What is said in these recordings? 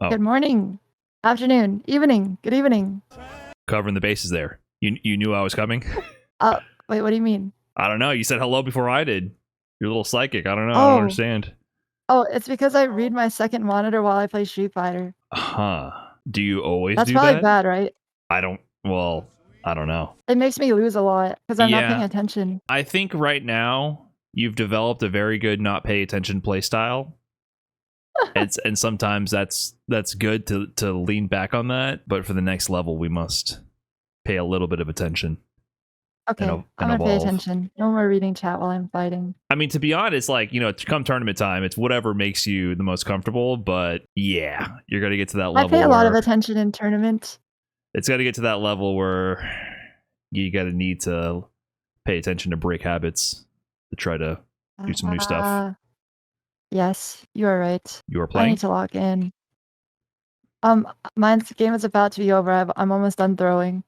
Oh, Good morning, afternoon, evening, good evening. covering the bases there. You knew I was coming? Wait, what do you mean? I don't know. You said hello before I did. You're a little psychic. I don't know. I don't Oh, understand. it's because I read my second monitor while I play Street Fighter. Huh. Do you always That's do probably that? bad, right? Well, I don't know. It makes me lose a lot because I'm not paying Yeah. attention. I think right now you've developed a very good not pay attention play style. and sometimes that's good to lean back on that, but for the next level we must pay a little bit of attention. Okay, and I'm gonna pay evolve. attention. No more reading chat while I'm fighting. I mean, to be honest, like, come tournament time, it's whatever makes you the most comfortable, but yeah, you're going to get to that level I pay a lot of where attention in tournaments. it's got to get to that level where you got to need to pay attention to break habits to try to do some new stuff. Yes, you are right. You are I playing? need to log in. Mine's game is about to be over. I'm almost done throwing.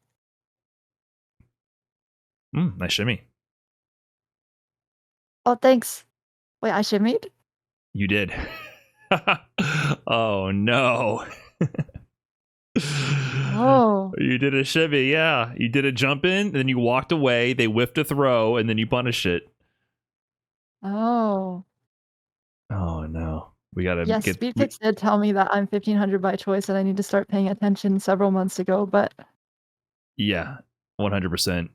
Nice shimmy. Oh, thanks. Wait, I shimmied? You did. Oh, no. Oh. You did a shimmy, yeah. You did a jump in, then you walked away, they whiffed a throw, and then you punished it. Oh. Oh, no. We got to Yes, get... Speedkicks did tell me that I'm 1500 by choice and I need to start paying attention several months ago, but... Yeah, 100%.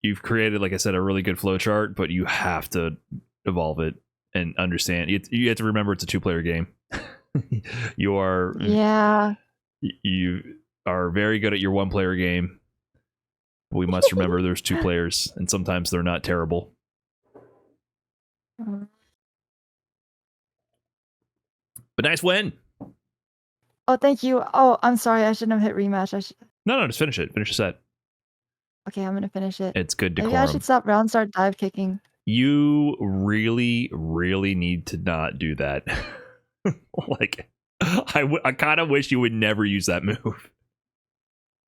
You've created, like I said, a really good flowchart, but you have to evolve it and understand. You have to remember it's a two-player game. You are... Yeah. You are very good at your one-player game. We must remember there's two players, and sometimes they're not terrible. But nice win. Oh, thank you. Oh, I'm sorry. I shouldn't have hit rematch. No, just finish it. Finish the set. Okay, I'm gonna finish it. It's good Maybe decorum. I should stop round start dive kicking. You really, really need to not do that. Like, I kind of wish you would never use that move.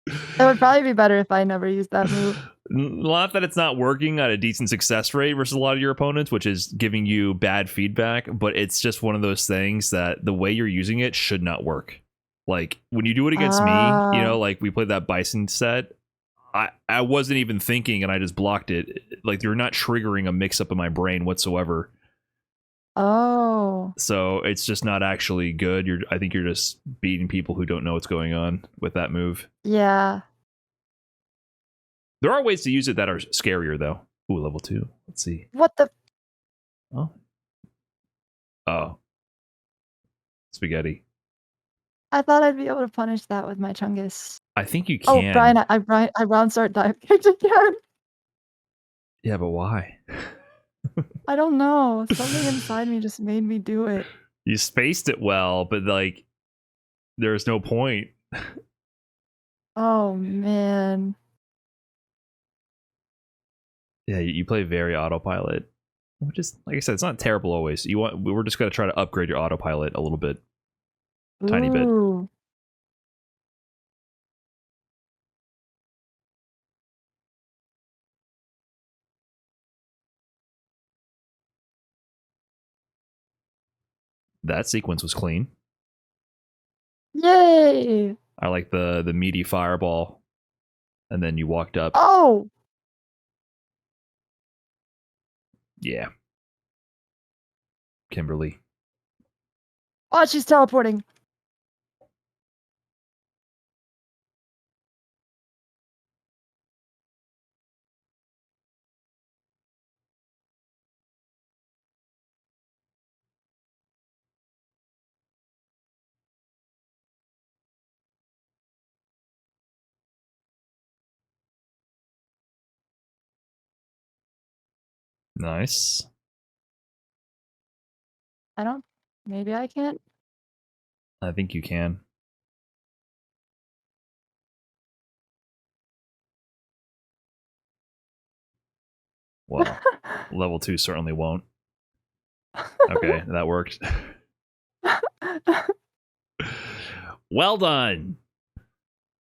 It would probably be better if I never used that move. Not that it's not working at a decent success rate versus a lot of your opponents, which is giving you bad feedback, but it's just one of those things that the way you're using it should not work. Like, when you do it against me, like we played that Bison set, I wasn't even thinking and I just blocked it. Like, you're not triggering a mix-up in my brain whatsoever. Oh. So it's just not actually good. I think you're just beating people who don't know what's going on with that move. Yeah. There are ways to use it that are scarier, though. Ooh, level 2. Let's see. What the? Oh. Spaghetti. I thought I'd be able to punish that with my Chungus. I think you Oh, can. Brian, I round start dive kicked again. Yeah, but why? I don't know. Something inside me just made me do it. You spaced it well, but like, there's no point. Oh man. Yeah, you play very autopilot, which is, like I said, it's not terrible always. We're just gonna try to upgrade your autopilot a little bit, tiny bit. Ooh. That sequence was clean. Yay! I like the meaty fireball, and then you walked up. Oh! Yeah. Kimberly. Oh, she's teleporting. Nice. Maybe I can't. I think you can. Well, level 2 certainly won't. Okay, that worked. Well done.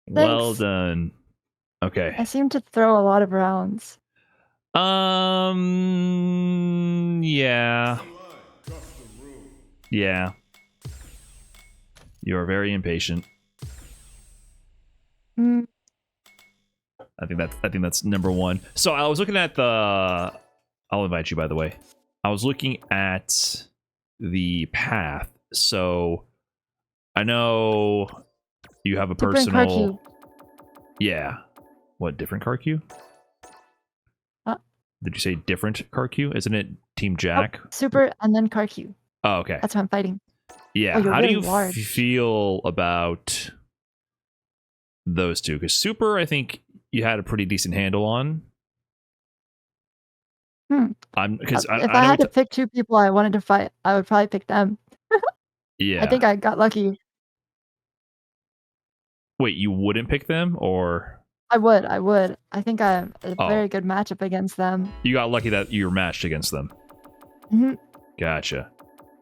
Thanks. Well done. Okay. I seem to throw a lot of rounds. Yeah. Yeah. You are very impatient. Mm, I think that's number one. So I was looking at the. I'll invite you, by the way. I was looking at the path. So I know you have a different car personal. queue. Yeah. What, different car queue? Did you say different car queue? Isn't it Team Jack? Oh, super and then car queue. Oh, okay. That's what I'm fighting. Yeah. Oh, you're How do really you large. feel about those two? Because Super, I think you had a pretty decent handle on. Because If I had to pick two people I wanted to fight, I would probably pick them. Yeah. I think I got lucky. Wait, you wouldn't pick them, or I would. I think I have a very good matchup against them. you got lucky that you were matched against them? hmm Gotcha.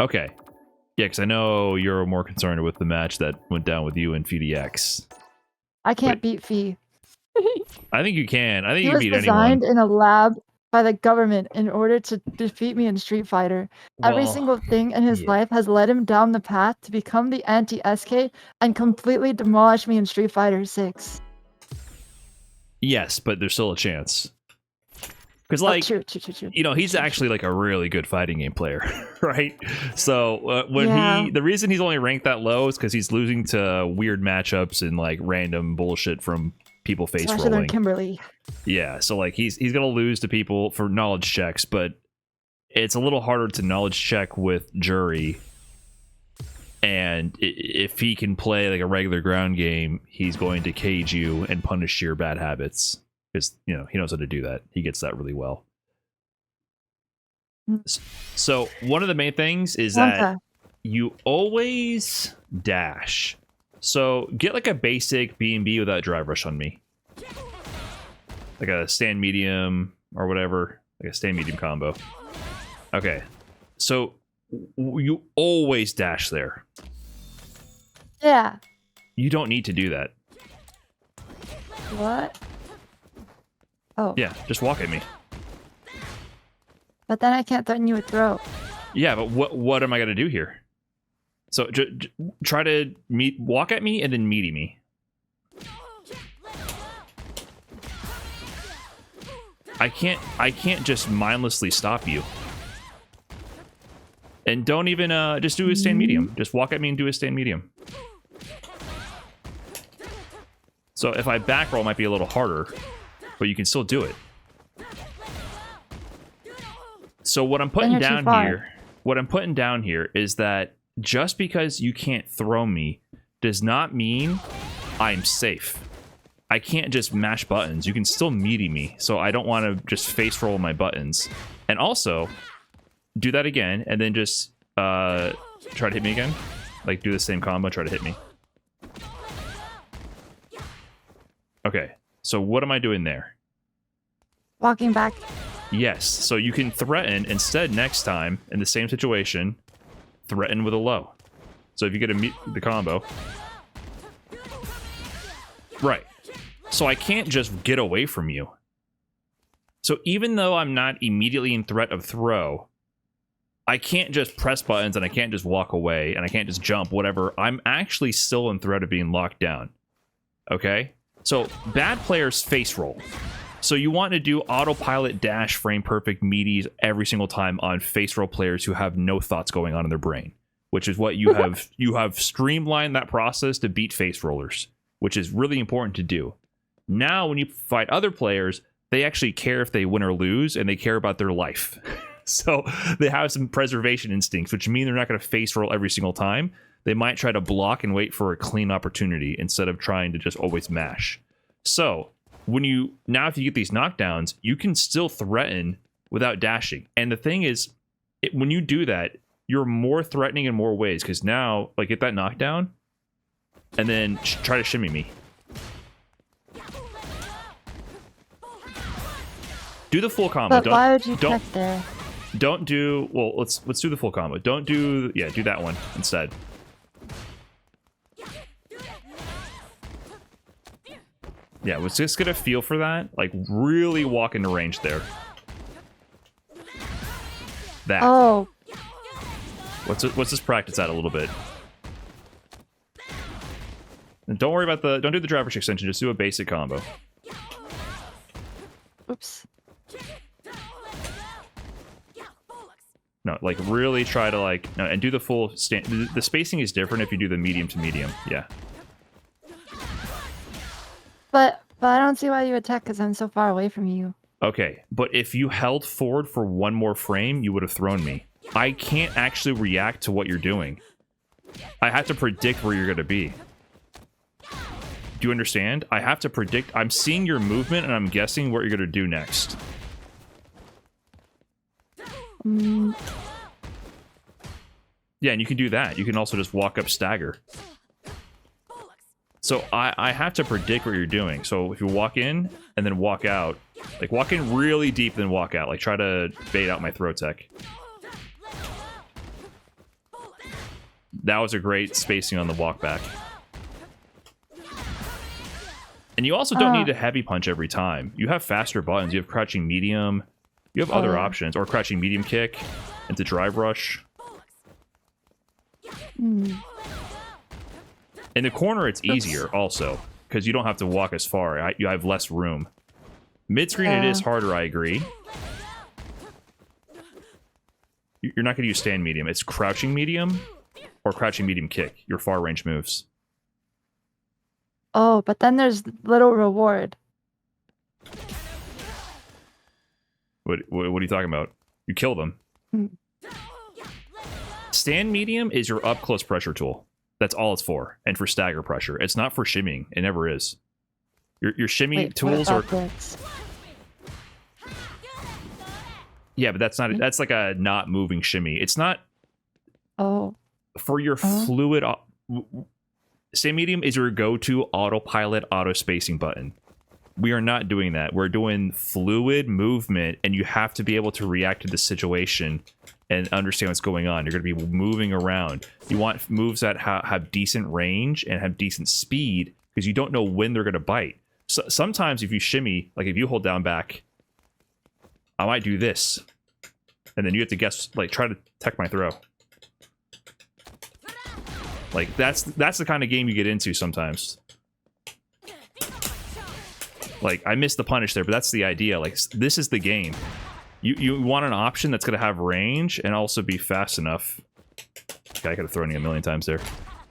Okay. Yeah, because I know you're more concerned with the match that went down with you and FDX. I can't beat Fee. I think you can. I think He you can was beat designed anyone. in a lab by the government in order to defeat me in Street Fighter. Every Well, single thing in his yeah. life has led him down the path to become the anti-SK and completely demolish me in Street Fighter 6. Yes, but there's still a chance. Because, like, true. you know, he's actually like a really good fighting game player, right? So the reason he's only ranked that low is because he's losing to weird matchups and like random bullshit from people face Especially rolling. Kimberly. Yeah, so like he's gonna lose to people for knowledge checks, but it's a little harder to knowledge check with Juri. And if he can play like a regular ground game, he's going to cage you and punish your bad habits. Because, you know, he knows how to do that. He gets that really well. So one of the main things is that you always dash. So get like a basic B&B without drive rush on me. Like a stand medium or whatever. Like a stand medium combo. Okay. So you always dash there. Yeah. You don't need to do that. What? Oh. Yeah, just walk at me. But then I can't threaten you with throw. Yeah, but what am I going to do here? So try to walk at me and then meaty me. I can't just mindlessly stop you. And don't even just do a stand medium. Just walk at me and do a stand medium. So if I back roll, it might be a little harder, but you can still do it. So what I'm putting down here is that just because you can't throw me does not mean I'm safe. I can't just mash buttons. You can still meaty me, so I don't want to just face roll my buttons. And also, do that again, and then just try to hit me again. Like, do the same combo, try to hit me. Okay, so what am I doing there? Walking back. Yes, so you can threaten instead next time in the same situation, threaten with a low. So if you get the combo. Right. So I can't just get away from you. So even though I'm not immediately in threat of throw, I can't just press buttons and I can't just walk away and I can't just jump, whatever. I'm actually still in threat of being locked down. Okay? So bad players face roll. So you want to do autopilot dash frame perfect meaties every single time on face roll players who have no thoughts going on in their brain, which is what you have streamlined that process to beat face rollers, which is really important to do. Now, when you fight other players, they actually care if they win or lose, and they care about their life. So they have some preservation instincts, which mean they're not going to face roll every single time. They might try to block and wait for a clean opportunity instead of trying to just always mash. So if you get these knockdowns, you can still threaten without dashing. And the thing is, when you do that, you're more threatening in more ways, because now, like, get that knockdown and then try to shimmy me. Do the full combo. But why would you check there? Don't do... Well, let's do the full combo. Don't do... Yeah, do that one instead. Yeah, let's just get a feel for that. Like, really walk into range there. That. Oh. What's this practice at a little bit? And don't worry about don't do the driver's extension, just do a basic combo. Oops. No, like really try to like, no, and do the full the spacing is different if you do the medium to medium. Yeah. But I don't see why you attack because I'm so far away from you. Okay, but if you held forward for one more frame, you would have thrown me. I can't actually react to what you're doing. I have to predict where you're going to be. Do you understand? I have to predict. I'm seeing your movement and I'm guessing what you're going to do next. Yeah, and you can do that. You can also just walk up stagger. So I have to predict what you're doing. So if you walk in and then walk out, like walk in really deep, then walk out. Like try to bait out my throw tech. That was a great spacing on the walk back. And you also don't need a heavy punch every time. You have faster buttons. You have crouching medium. You have other options. Or crouching medium kick into drive rush. In the corner, it's easier also, because you don't have to walk as far. You have less room. Mid-screen, it is harder, I agree. You're not going to use stand medium. It's crouching medium or crouching medium kick, your far-range moves. Oh, but then there's little reward. What are you talking about? You kill them. Stand medium is your up-close pressure tool. That's all it's for. And for stagger pressure. It's not for shimmying. It never is. Your shimmy tools are... This? Yeah, but that's not... That's like a not moving shimmy. It's not... Oh. For your fluid... Stand medium is your go-to autopilot auto-spacing button. We are not doing that. We're doing fluid movement, and you have to be able to react to the situation and understand what's going on. You're going to be moving around. You want moves that have decent range and have decent speed, because you don't know when they're going to bite. So sometimes if you shimmy, like if you hold down back, I might do this. And then you have to guess, like try to tech my throw. Like that's the kind of game you get into sometimes. Like I missed the punish there, but that's the idea. Like this is the game. You want an option that's going to have range and also be fast enough. Okay, I could have thrown you a million times there.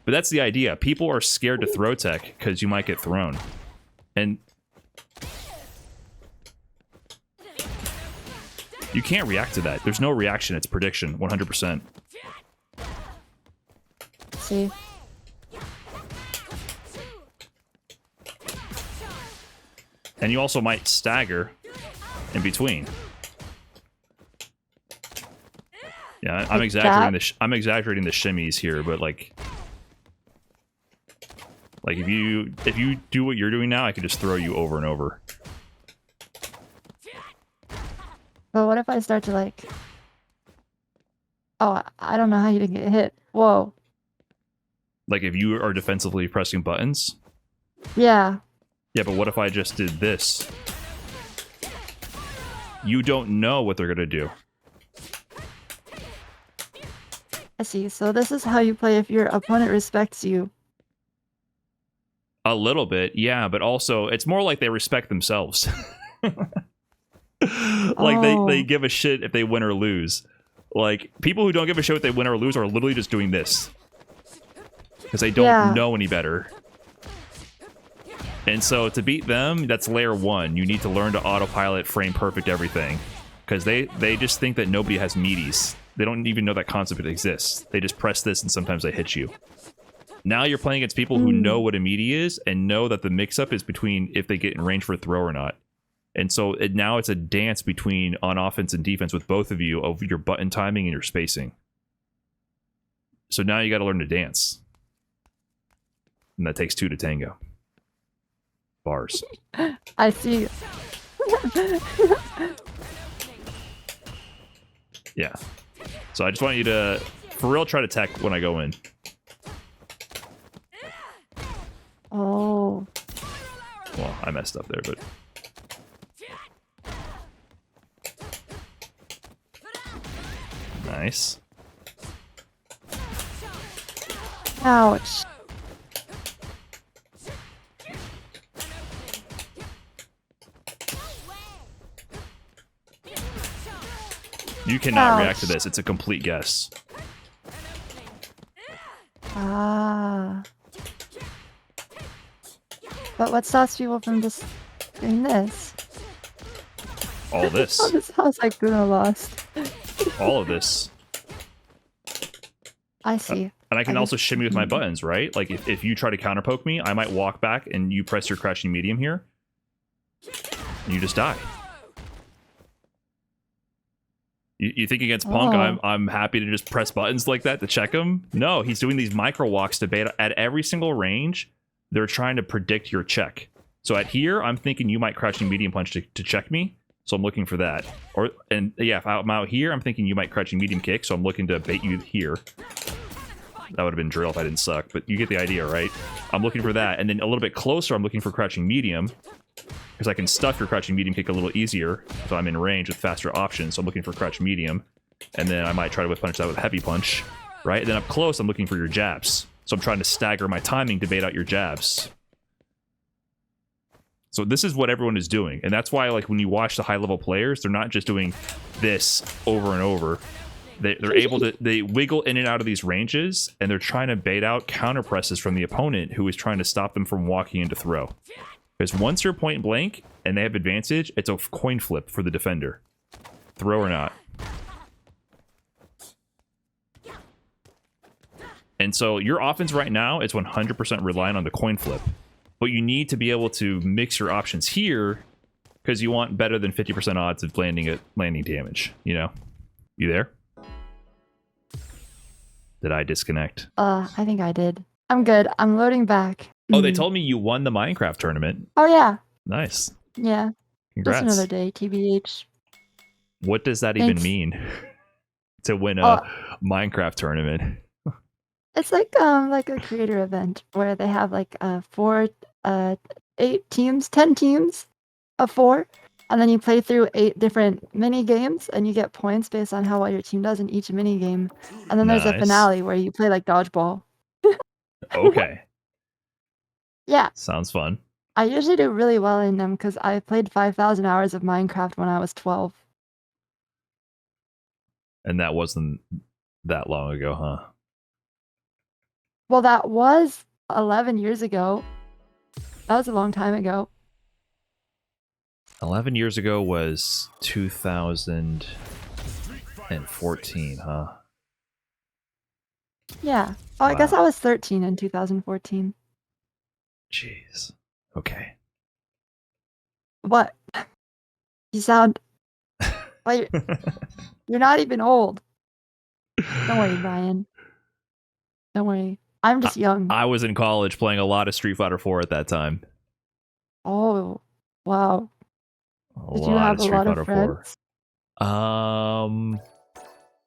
But that's the idea. People are scared to throw tech because you might get thrown. And you can't react to that. There's no reaction. It's prediction, 100%. See? And you also might stagger in between. Yeah, I'm exaggerating the shimmies here, but like if you do what you're doing now, I could just throw you over and over. But what if I start to like... Oh, I don't know how you didn't get hit. Whoa. Like if you are defensively pressing buttons? Yeah. Yeah, but what if I just did this? You don't know what they're gonna do. I see. So this is how you play if your opponent respects you. A little bit, yeah, but also it's more like they respect themselves. Like they give a shit if they win or lose. Like people who don't give a shit if they win or lose are literally just doing this. Because they don't know any better. And so to beat them, that's layer one. You need to learn to autopilot frame perfect everything. Because they just think that nobody has meaties. They don't even know that concept exists. They just press this and sometimes they hit you. Now you're playing against people who know what a meaty is and know that the mix-up is between if they get in range for a throw or not. And so now it's a dance between on offense and defense with both of you of your button timing and your spacing. So now you got to learn to dance. And that takes two to tango. Bars. I see. Yeah. So I just want you to, for real, try to tech when I go in. Oh. Well, I messed up there, but... Nice. You cannot Ouch. react to this. It's a complete guess. Ah. But what stops people from just doing this? All this. Oh, this house like Bruno lost. All of this. I see. And I can I also guess- shimmy with my buttons, right? Like if you try to counter poke me, I might walk back and you press your crouching medium here. And you just die. You think against Punk, Oh. I'm happy to just press buttons like that to check him? No, he's doing these micro walks to bait at every single range. They're trying to predict your check. So at here, I'm thinking you might crouching medium punch to check me. So I'm looking for that. And yeah, if I'm out here, I'm thinking you might crouching medium kick. So I'm looking to bait you here. That would have been drill if I didn't suck, but you get the idea, right? I'm looking for that. And then a little bit closer, I'm looking for crouching medium. Because I can stuff your crouching medium kick a little easier if I'm in range with faster options. So I'm looking for crouch medium. And then I might try to whip punch that with heavy punch. Right? And then up close, I'm looking for your jabs. So I'm trying to stagger my timing to bait out your jabs. So this is what everyone is doing. And that's why, like, when you watch the high-level players, they're not just doing this over and over. They're able to... They wiggle in and out of these ranges, and they're trying to bait out counter presses from the opponent who is trying to stop them from walking into throw. Because once you're point blank and they have advantage, it's a coin flip for the defender. Throw or not. And so your offense right now is 100% reliant on the coin flip. But you need to be able to mix your options here because you want better than 50% odds of landing damage, you know? You there? Did I disconnect? I think I did. I'm good. I'm loading back. Oh, they told me you won the Minecraft tournament. Oh, yeah. Nice. Yeah. Congrats. Just another day, TBH. What does that Thanks. even mean? To win a Minecraft tournament? It's like a creator event where they have like 8 teams, 10 teams of 4, and then you play through 8 different mini games, and you get points based on how well your team does in each mini game. And then there's a Nice. finale where you play like dodgeball. Okay. Yeah, Sounds fun. I usually do really well in them because I played 5,000 hours of Minecraft when I was 12. And that wasn't that long ago, huh? Well, that was 11 years ago. That was a long time ago. 11 years ago was 2014, huh? Yeah. Oh, I guess Wow. I was 13 in 2014. Jeez. Okay. What? You sound like you're not even old. Don't worry, Brian. Don't worry. I'm just young. I was in college playing a lot of Street Fighter 4 at that time. Oh, wow. A Did lot you have of a Street lot Fighter of 4. friends?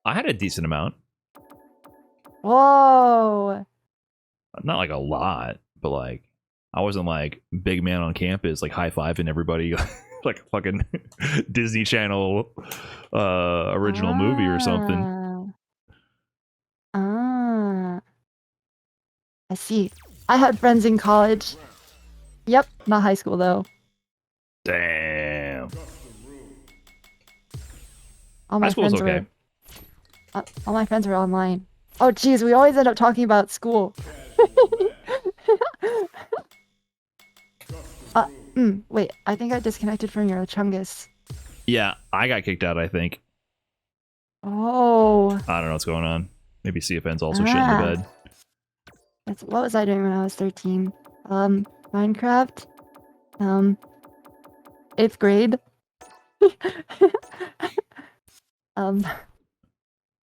I had a decent amount. Whoa. Not like a lot, but like I wasn't like big man on campus, like high-fiving everybody like a fucking Disney Channel original movie or something. Ah. I see. I had friends in college. Yep, not high school though. Damn. All my High school was friends okay. were all my friends were online. Oh geez, we always end up talking about school. Wait, I think I disconnected from your Chungus. Yeah, I got kicked out, I think. Oh. I don't know what's going on. Maybe CFN's also shit in the bed. What was I doing when I was 13? Minecraft. 8th grade. I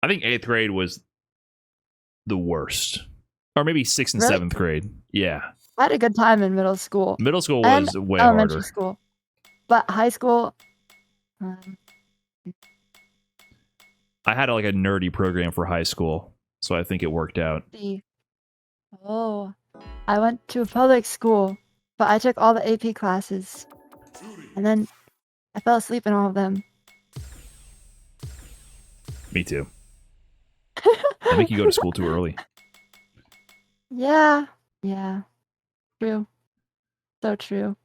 think 8th grade was the worst. Or maybe 6th and Really? 7th grade. Yeah. I had a good time in middle school. Middle school And was way elementary harder. school. But high school, I had like a nerdy program for high school, so I think it worked out. I went to a public school, but I took all the AP classes. And then I fell asleep in all of them. Me too. I think you go to school too early. Yeah. True. So true.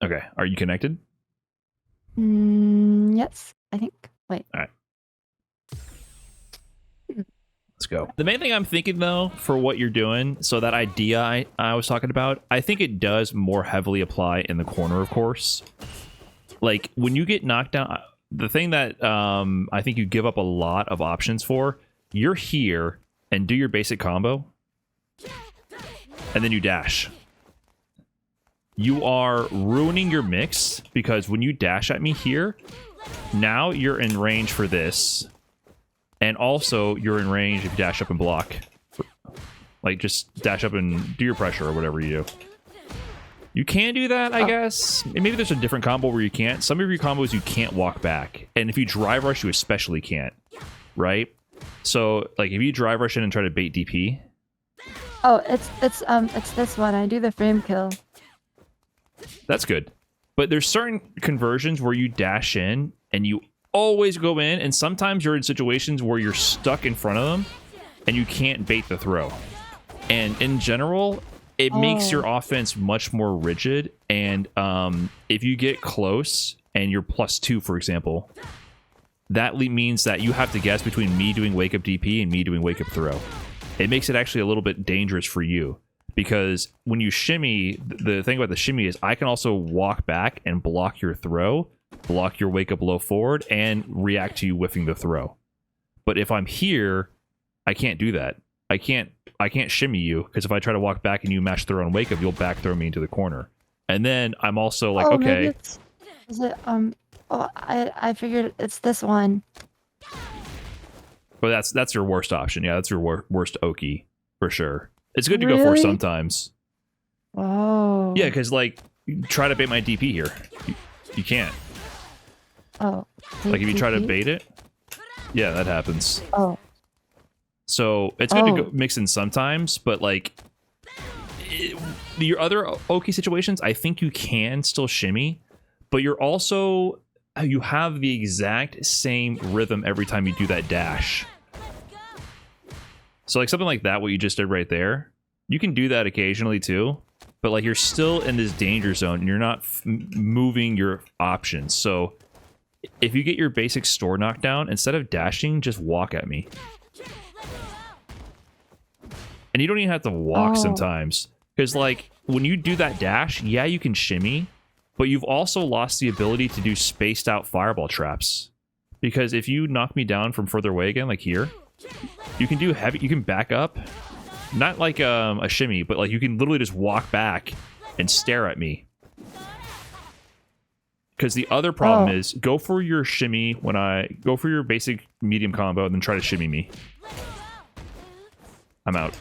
Okay, are you connected? Yes, I think. Wait. All right. Let's go. The main thing I'm thinking, though, for what you're doing, so that idea I was talking about, I think it does more heavily apply in the corner, of course. Like, when you get knocked down, the thing that I think you give up a lot of options for, you're here and do your basic combo, and then you dash. You are ruining your mix, because when you dash at me here, now you're in range for this. And also, you're in range if you dash up and block. Like, just dash up and do your pressure or whatever you do. You can do that, I guess. Maybe there's a different combo where you can't. Some of your combos you can't walk back. And if you drive rush, you especially can't. Right? So, like, if you drive rush in and try to bait DP... Oh, it's this one. I do the frame kill. That's good. But there's certain conversions where you dash in and you always go in, and sometimes you're in situations where you're stuck in front of them and you can't bait the throw. And in general, it makes your offense much more rigid, and if you get close and you're +2, for example, that means that you have to guess between me doing wake up DP and me doing wake up throw. It makes it actually a little bit dangerous for you, because when you shimmy, the thing about the shimmy is I can also walk back and block your throw, block your wake up low forward, and react to you whiffing the throw. But if I'm here, I can't do that. I can't shimmy you, because if I try to walk back and you mash throw and wake up, you'll back throw me into the corner. And then I'm also like, okay. Is it I figured it's this one. Well, that's your worst option. Yeah, that's your worst Oki for sure. It's good to go for sometimes. Oh. Yeah, because like, try to bait my DP here. You can't. Oh. Like if you try to bait it, yeah, that happens. Oh. So it's good to go mix in sometimes, but like your other Oki situations, I think you can still shimmy, but you're also, you have the exact same rhythm every time you do that dash. So like something like that, what you just did right there, you can do that occasionally too, but like you're still in this danger zone and you're not moving your options. So if you get your basic store knocked down, instead of dashing, just walk at me. And you don't even have to walk sometimes. Because, like, when you do that dash, yeah, you can shimmy, but you've also lost the ability to do spaced out fireball traps. Because if you knock me down from further away again, like here, you can do heavy, you can back up. Not like a shimmy, but like you can literally just walk back and stare at me. Because the other problem is, go for your shimmy when go for your basic medium combo and then try to shimmy me. I'm out.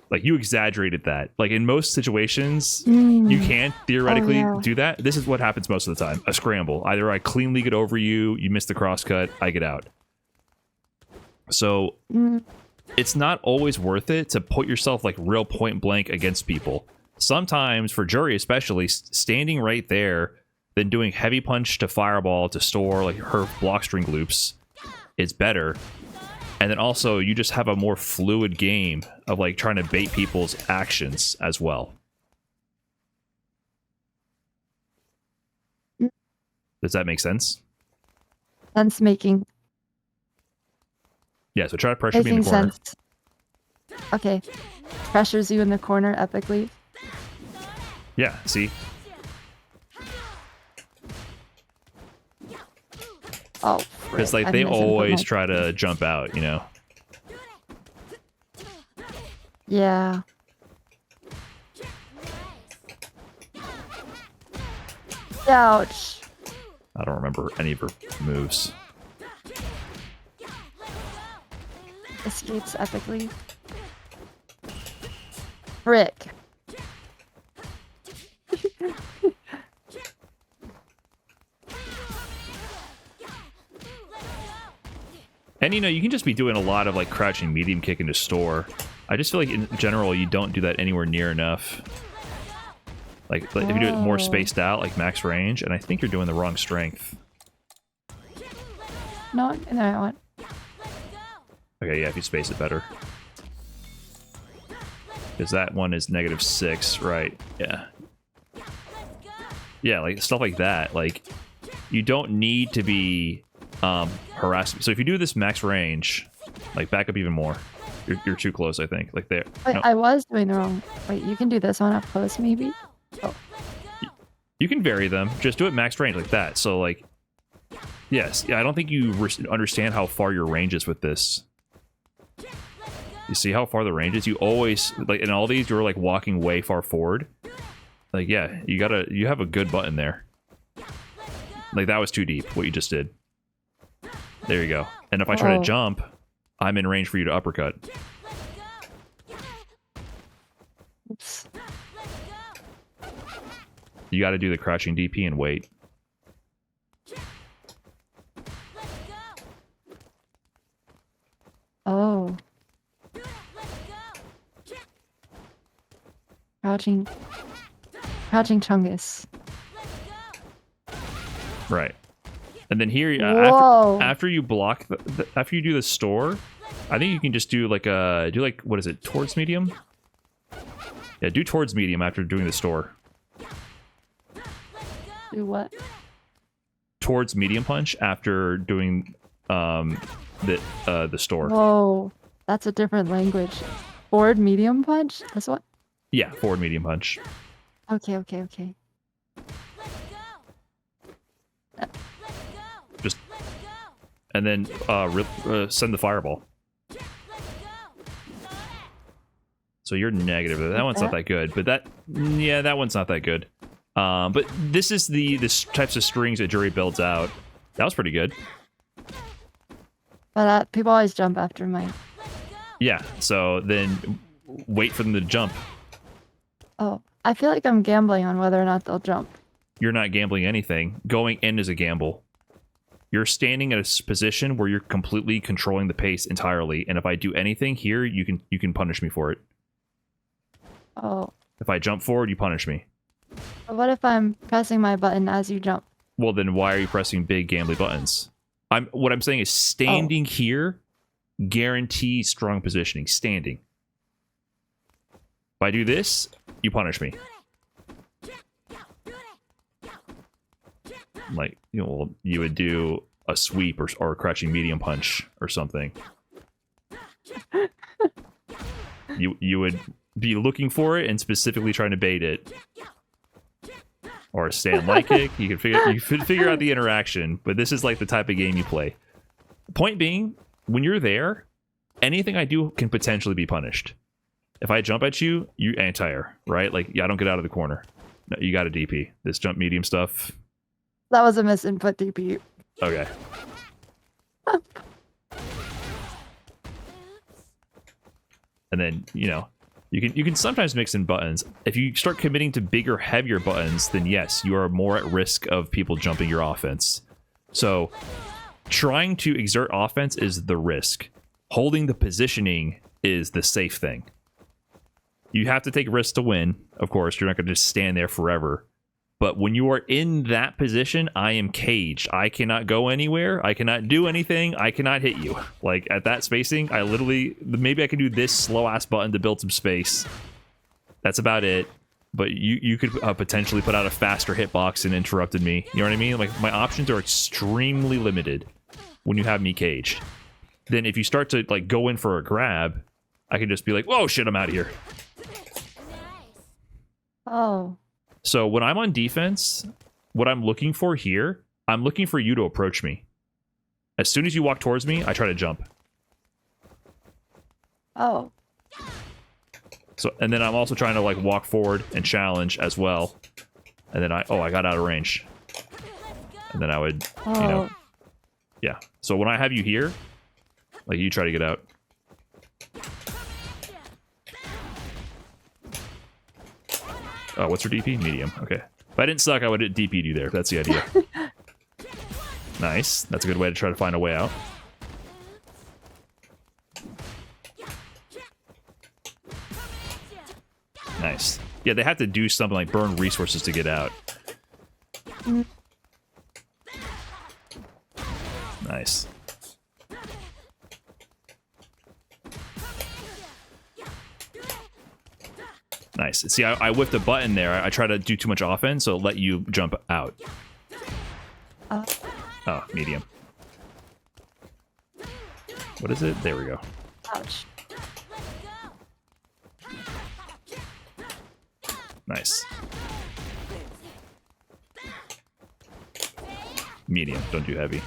Like, you exaggerated that. Like, in most situations, you can theoretically do that. This is what happens most of the time. A scramble. Either I cleanly get over you, you miss the crosscut, I get out. So, it's not always worth it to put yourself, like, real point blank against people. Sometimes, for Juri especially, standing right there, then doing heavy punch to fireball to store, like, her block string loops, is better. And then also, you just have a more fluid game of, like, trying to bait people's actions as well. Does that make sense? Sense making. Yeah, so try to pressure me in the corner. Sense. Okay. Pressures you in the corner epically. Yeah, see? Oh, because like they always try to jump out, you know. Yeah. Ouch. I don't remember any of her moves. Escapes epically. Frick. And, you know, you can just be doing a lot of, like, crouching medium kick into store. I just feel like, in general, you don't do that anywhere near enough. Like if you do it more spaced out, like max range, and I think you're doing the wrong strength. No, in the right one. Okay, yeah, if you space it better. Because that one is -6, right? Yeah. Yeah, like, stuff like that. Like, you don't need to be... harassment. So if you do this max range, Like back up even more. You're too close, I think. Like there. Wait, No. I was doing the wrong. Wait, you can do this one up close, maybe? Oh, You can vary them. Just do it max range like that. So like, yes. Yeah, I don't think you understand how far your range is with this. You see how far the range is? You always, like in all these, you're like walking way far forward. Like, yeah, you have a good button there. Like that was too deep, what you just did. There you go. And if I try to jump, I'm in range for you to uppercut. oops. You got to do the crouching DP and wait. Oh. Crouching Chungus. Right. And then here, Whoa. after you block, after you do the store, I think you can just do like what is it, towards medium? Yeah, do towards medium after doing the store. Do what? Towards medium punch after doing the store. Whoa. That's a different language. Forward medium punch? This one? Yeah, forward medium punch. Okay. Just and then send the fireball. So you're negative. That one's not that good, but that one's not that good. But this is the types of strings that Juri builds out. That was pretty good. But people always jump after mine. Yeah. So then wait for them to jump. Oh, I feel like I'm gambling on whether or not they'll jump. You're not gambling anything. Going in is a gamble. You're standing at a position where you're completely controlling the pace entirely, and if I do anything here, you can punish me for it. Oh. If I jump forward, you punish me. But what if I'm pressing my button as you jump? Well, then why are you pressing big gambly buttons? What I'm saying is standing here guarantees strong positioning. Standing. If I do this, you punish me. Like, you would do a sweep or a crouching medium punch or something. You would be looking for it and specifically trying to bait it. Or a stand light kick. You could figure out the interaction, but this is like the type of game you play. Point being, when you're there, anything I do can potentially be punished. If I jump at you, you anti-air, right? Like, I don't get out of the corner. No, you got a DP. This jump medium stuff. That was a misinput DP. Okay. And then, you can sometimes mix in buttons. If you start committing to bigger, heavier buttons, then yes, you are more at risk of people jumping your offense. So, trying to exert offense is the risk. Holding the positioning is the safe thing. You have to take risks to win. Of course, you're not going to just stand there forever. But when you are in that position, I am caged. I cannot go anywhere. I cannot do anything. I cannot hit you. Like, at that spacing, I literally... Maybe I can do this slow-ass button to build some space. That's about it. But you could potentially put out a faster hitbox and interrupted me. You know what I mean? Like, my options are extremely limited when you have me caged. Then if you start to, like, go in for a grab, I can just be like, whoa, shit, I'm out of here. Oh. So when I'm on defense, what I'm looking for here, I'm looking for you to approach me. As soon as you walk towards me, I try to jump. Oh. So, and then I'm also trying to like walk forward and challenge as well. And then I got out of range. And then I would, yeah. So when I have you here, like you try to get out. Oh, what's her DP? Medium. Okay. If I didn't suck, I would have DP'd you there. That's the idea. Nice. That's a good way to try to find a way out. Nice. Yeah, they have to do something like burn resources to get out. Nice. Nice. See, I whiffed a button there. I try to do too much offense, so it'll let you jump out. Oh, medium. What is it? There we go. Ouch. Nice. Medium. Don't do heavy.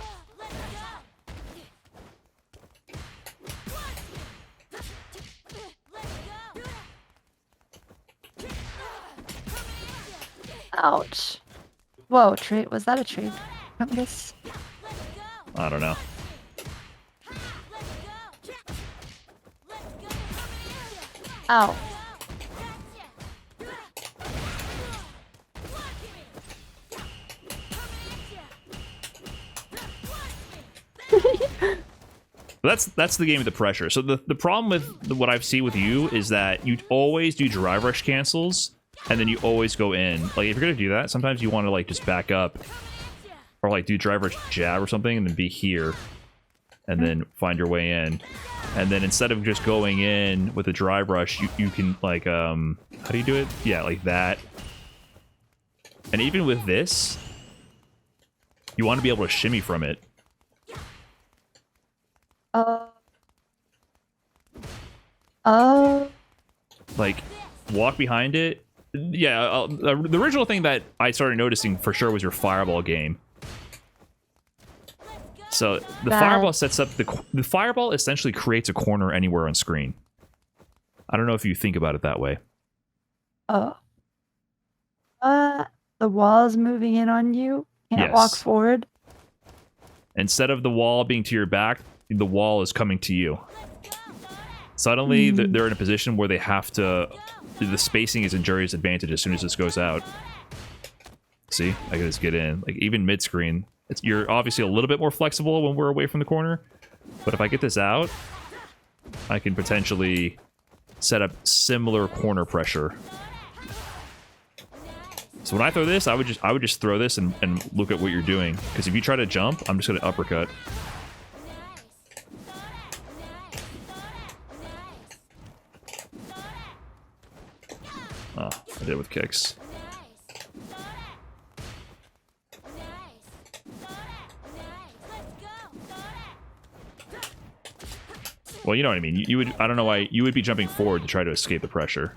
Ouch. Whoa, trade. Was that a trade? Chungus? I don't know. Ow. That's the game with the pressure. So the problem with what I've seen with you is that you always do drive rush cancels, and then you always go in. Like, if you're gonna do that, sometimes you want to like just back up, or like do drive rush jab or something, and then be here, and then find your way in. And then instead of just going in with a drive rush, you can like how do you do it? Yeah, like that. And even with this, you want to be able to shimmy from it. Like, walk behind it. Yeah, the original thing that I started noticing for sure was your fireball game. So the fireball sets up the fireball essentially creates a corner anywhere on screen. I don't know if you think about it that way. The wall's moving in on you. Can't walk forward. Instead of the wall being to your back, the wall is coming to you. Suddenly, they're in a position where they have to... The spacing is in Juri's advantage as soon as this goes out. See? I can just get in. Like, even mid-screen. You're obviously a little bit more flexible when we're away from the corner. But if I get this out, I can potentially set up similar corner pressure. So when I throw this, I would just throw this and look at what you're doing. Because if you try to jump, I'm just going to uppercut. Oh, I did it with kicks. Well, you know what I mean. You would. I don't know why you would be jumping forward to try to escape the pressure.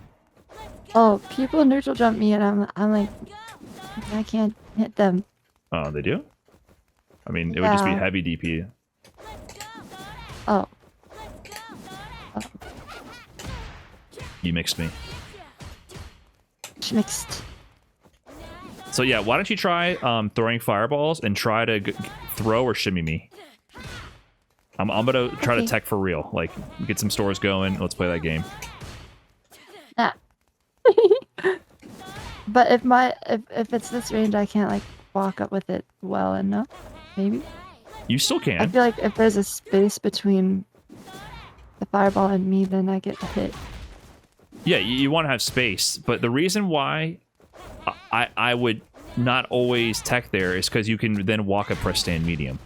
Oh, people neutral jump me, and I'm like, I can't hit them. Oh, they do? I mean, it would just be heavy DP. Oh. You mixed me. Mixed. So yeah, why don't you try throwing fireballs and try to throw or shimmy me? I'm gonna try to tech for real. Like, get some stores going. Let's play that game. Nah. But if it's this range, I can't like walk up with it well enough. Maybe. You still can. I feel like if there's a space between the fireball and me, then I get hit. Yeah, you want to have space, but the reason why I would not always tech there is because you can then walk a press stand medium.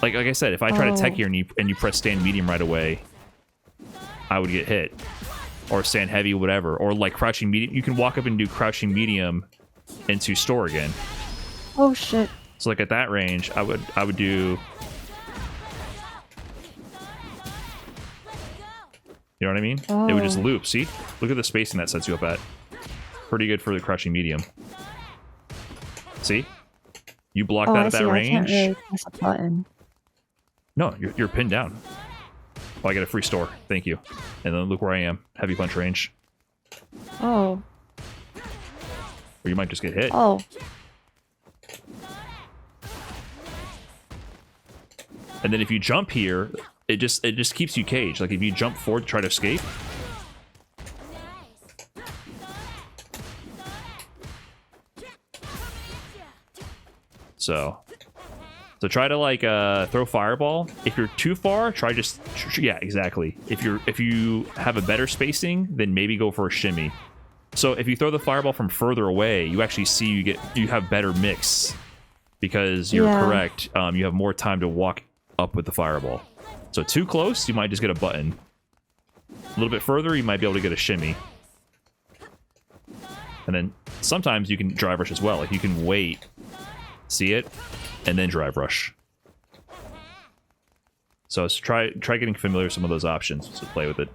Like I said, if I try to tech here and you press stand medium right away, I would get hit. Or stand heavy, whatever. Or like crouching medium. You can walk up and do crouching medium into store again. Oh shit. So like at that range, I would do... You know what I mean? It would just loop. See? Look at the spacing that sets you up at. Pretty good for the crouching medium. See? You block that at that range. I can't really press a button. No, you're pinned down. Oh, I get a free store. Thank you. And then look where I am. Heavy punch range. Oh. Or you might just get hit. Oh. And then if you jump here, it just keeps you caged. Like if you jump forward to try to escape. So try to like throw fireball. If you're too far, try just yeah, exactly. If you have a better spacing, then maybe go for a shimmy. So if you throw the fireball from further away, you actually see you have better mix because you're correct. You have more time to walk up with the fireball. So too close, you might just get a button. A little bit further, you might be able to get a shimmy. And then sometimes you can drive rush as well. Like you can wait, see it, and then drive rush. So try getting familiar with some of those options to play with it.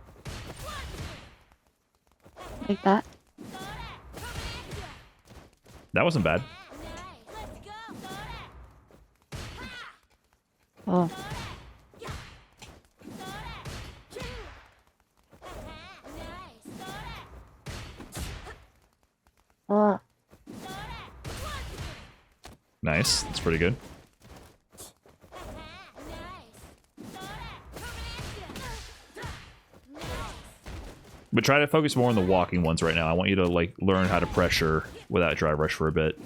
Like that. That wasn't bad. Oh. Oh. Nice. That's pretty good. But try to focus more on the walking ones right now. I want you to like learn how to pressure without drive rush for a bit.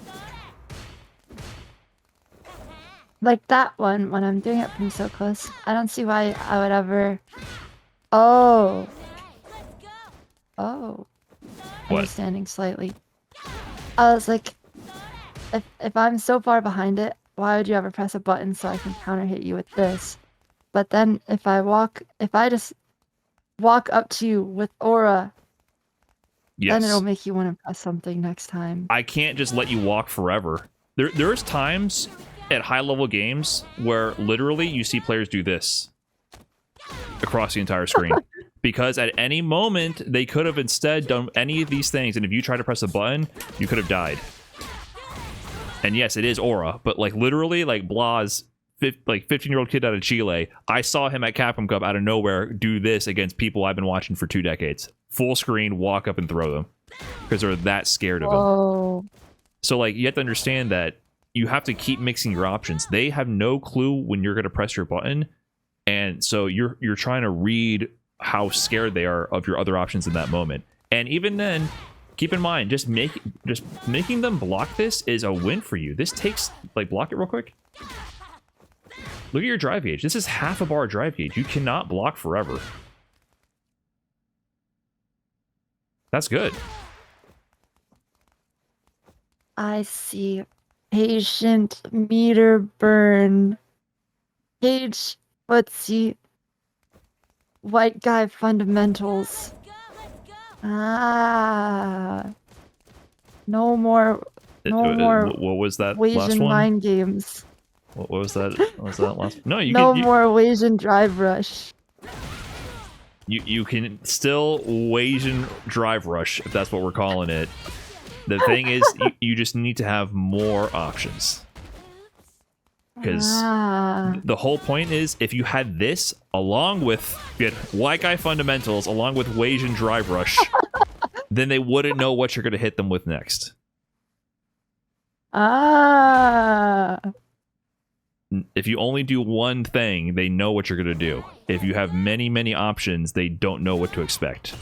Like that one, when I'm doing it from so close, I don't see why I would ever... Oh. Oh. What? Understanding slightly. I was like, if I'm so far behind it, why would you ever press a button so I can counter hit you with this? But then if I just walk up to you with aura, Yes. then it'll make you want to press something next time. I can't just let you walk forever. There's times at high level games where literally you see players do this across the entire screen. Because at any moment, they could have instead done any of these things, and if you try to press a button, you could have died. And yes, it is aura, but like literally, like Blas, like 15-year-old kid out of Chile, I saw him at Capcom Cup out of nowhere do this against people I've been watching for 2 decades. Full screen, walk up and throw them. Because they're that scared of him. Oh. So like, you have to understand that you have to keep mixing your options. They have no clue when you're going to press your button, and so you're trying to read how scared they are of your other options in that moment. And even then, keep in mind, just making them block this is a win for you. This takes, like, block it real quick. Look at your drive gauge. This is half a bar drive gauge. You cannot block forever. That's good. I see. Patient meter burn. Cage footsie. White guy fundamentals. Ah. No more What was that last Asian one? mind games. What was that? What was that last? No, No more Asian drive rush. You can still Asian drive rush if that's what we're calling it. The thing is, you just need to have more options. Because the whole point is, if you had this along with White Guy Fundamentals along with Asian Drive Rush, then they wouldn't know what you're going to hit them with next. If you only do one thing, they know what you're going to do. If you have many, many options, they don't know what to expect.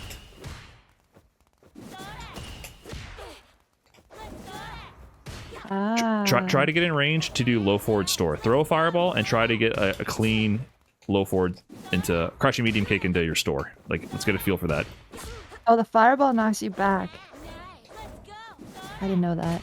Try to get in range to do low forward store. Throw a fireball and try to get a clean low forward into crushing medium kick into your store. Like, let's get a feel for that. Oh, the fireball knocks you back. I didn't know that.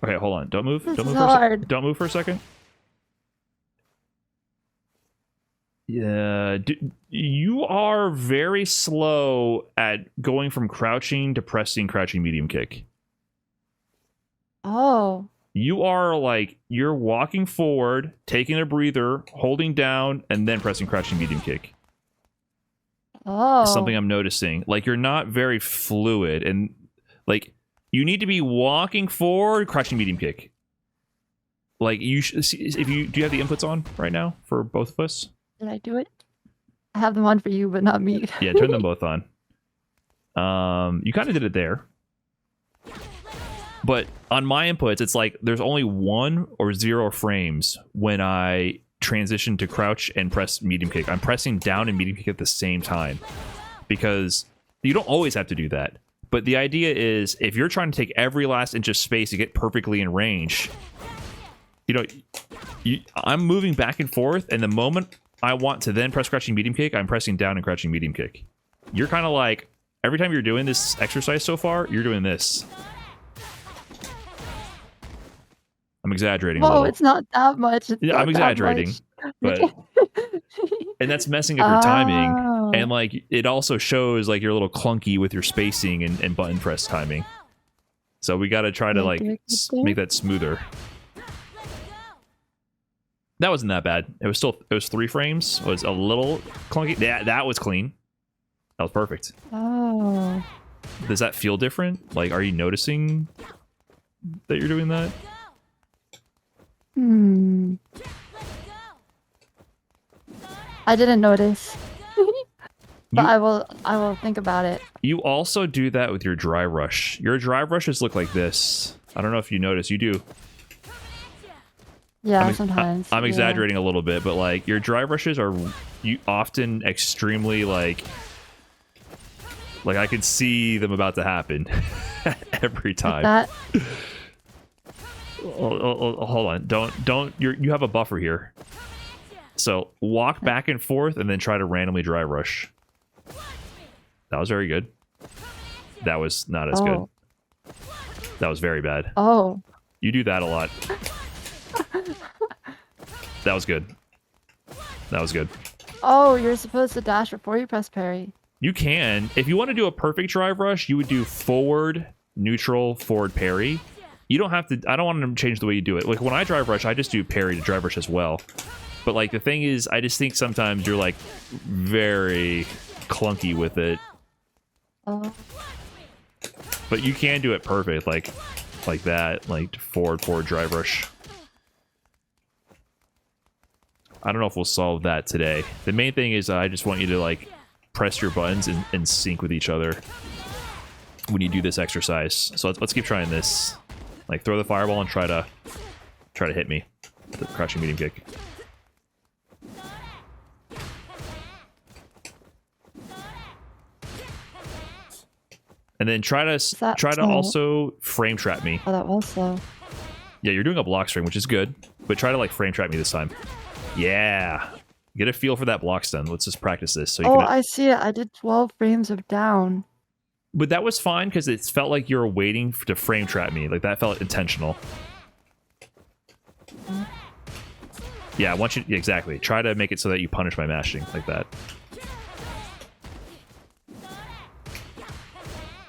Okay, hold on. Don't move. Don't move for a second. Yeah, you are very slow at going from crouching to pressing crouching medium kick. Oh. You are like, you're walking forward, taking a breather, holding down, and then pressing crouching medium kick. Oh. Something I'm noticing. Like, you're not very fluid, and like, you need to be walking forward, crouching medium kick. Like, you should see, do you have the inputs on right now for both of us? Did I do it? I have them on for you, but not me. Yeah, turn them both on. You kind of did it there. But on my inputs, it's like there's only 1 or 0 frames when I transition to crouch and press medium kick. I'm pressing down and medium kick at the same time. Because you don't always have to do that. But the idea is, if you're trying to take every last inch of space to get perfectly in range, you know, I'm moving back and forth, and the moment I want to then press crouching medium kick, I'm pressing down and crouching medium kick. You're kind of like, every time you're doing this exercise so far, you're doing this. I'm exaggerating a little. It's not that much. Yeah, I'm exaggerating. But and that's messing up your timing. Oh. And like it also shows like you're a little clunky with your spacing and button press timing. So we got to try to like make that smoother. That wasn't that bad. It was 3 frames. It was a little clunky. That was clean. That was perfect. Oh. Does that feel different? Like, are you noticing that you're doing that? I didn't notice. But I will think about it. You also do that with your dry rush. Your dry rushes look like this. I don't know if you notice. You do. Yeah, sometimes. I'm exaggerating a little bit, but like your dry rushes are often extremely like I can see them about to happen every time. Like that. Hold on. Don't you have a buffer here. So walk back and forth and then try to randomly dry rush. That was very good. That was not as good. That was very bad. Oh. You do that a lot. That was good. That was good. Oh, you're supposed to dash before you press parry. You can. If you want to do a perfect drive rush, you would do forward, neutral, forward, parry. You don't have to... I don't want to change the way you do it. Like, when I drive rush, I just do parry to drive rush as well. But, like, the thing is, I just think sometimes you're, like, very clunky with it. Oh. But you can do it perfect, like that. Like, forward, drive rush. I don't know if we'll solve that today. The main thing is I just want you to, like, press your buttons and sync with each other when you do this exercise. So let's keep trying this. Like, throw the fireball and try to hit me. The crouching medium kick. And then try to also frame trap me. Oh, that was slow. Yeah, you're doing a block string, which is good. But try to, like, frame trap me this time. Yeah. Get a feel for that block stun. Let's just practice this. So you can... I see it. I did 12 frames of down. But that was fine because it felt like you were waiting to frame trap me. Like, that felt intentional. Yeah, I want you... Exactly. Try to make it so that you punish my mashing like that.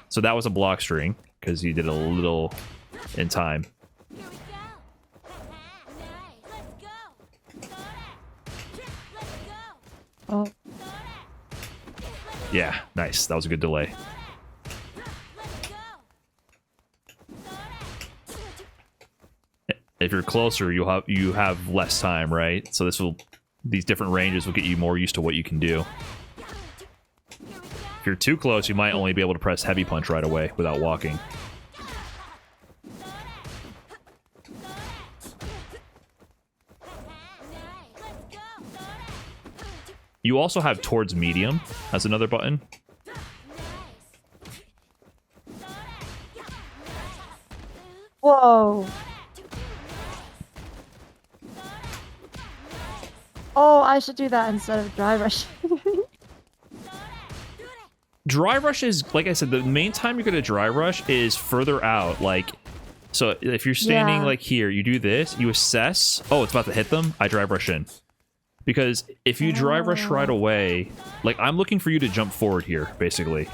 So that was a block string because you did a little in time. Oh. Yeah, nice. That was a good delay. If you're closer, you have less time, right? So these different ranges will get you more used to what you can do. If you're too close, you might only be able to press heavy punch right away without walking. You also have towards medium as another button. Whoa. Oh, I should do that instead of dry rush. Dry rush is, like I said, the main time you're going to dry rush is further out. Like, so if you're standing like here, you do this, you assess. Oh, it's about to hit them. I dry rush in. Because if you dry rush right away, like I'm looking for you to jump forward here, basically.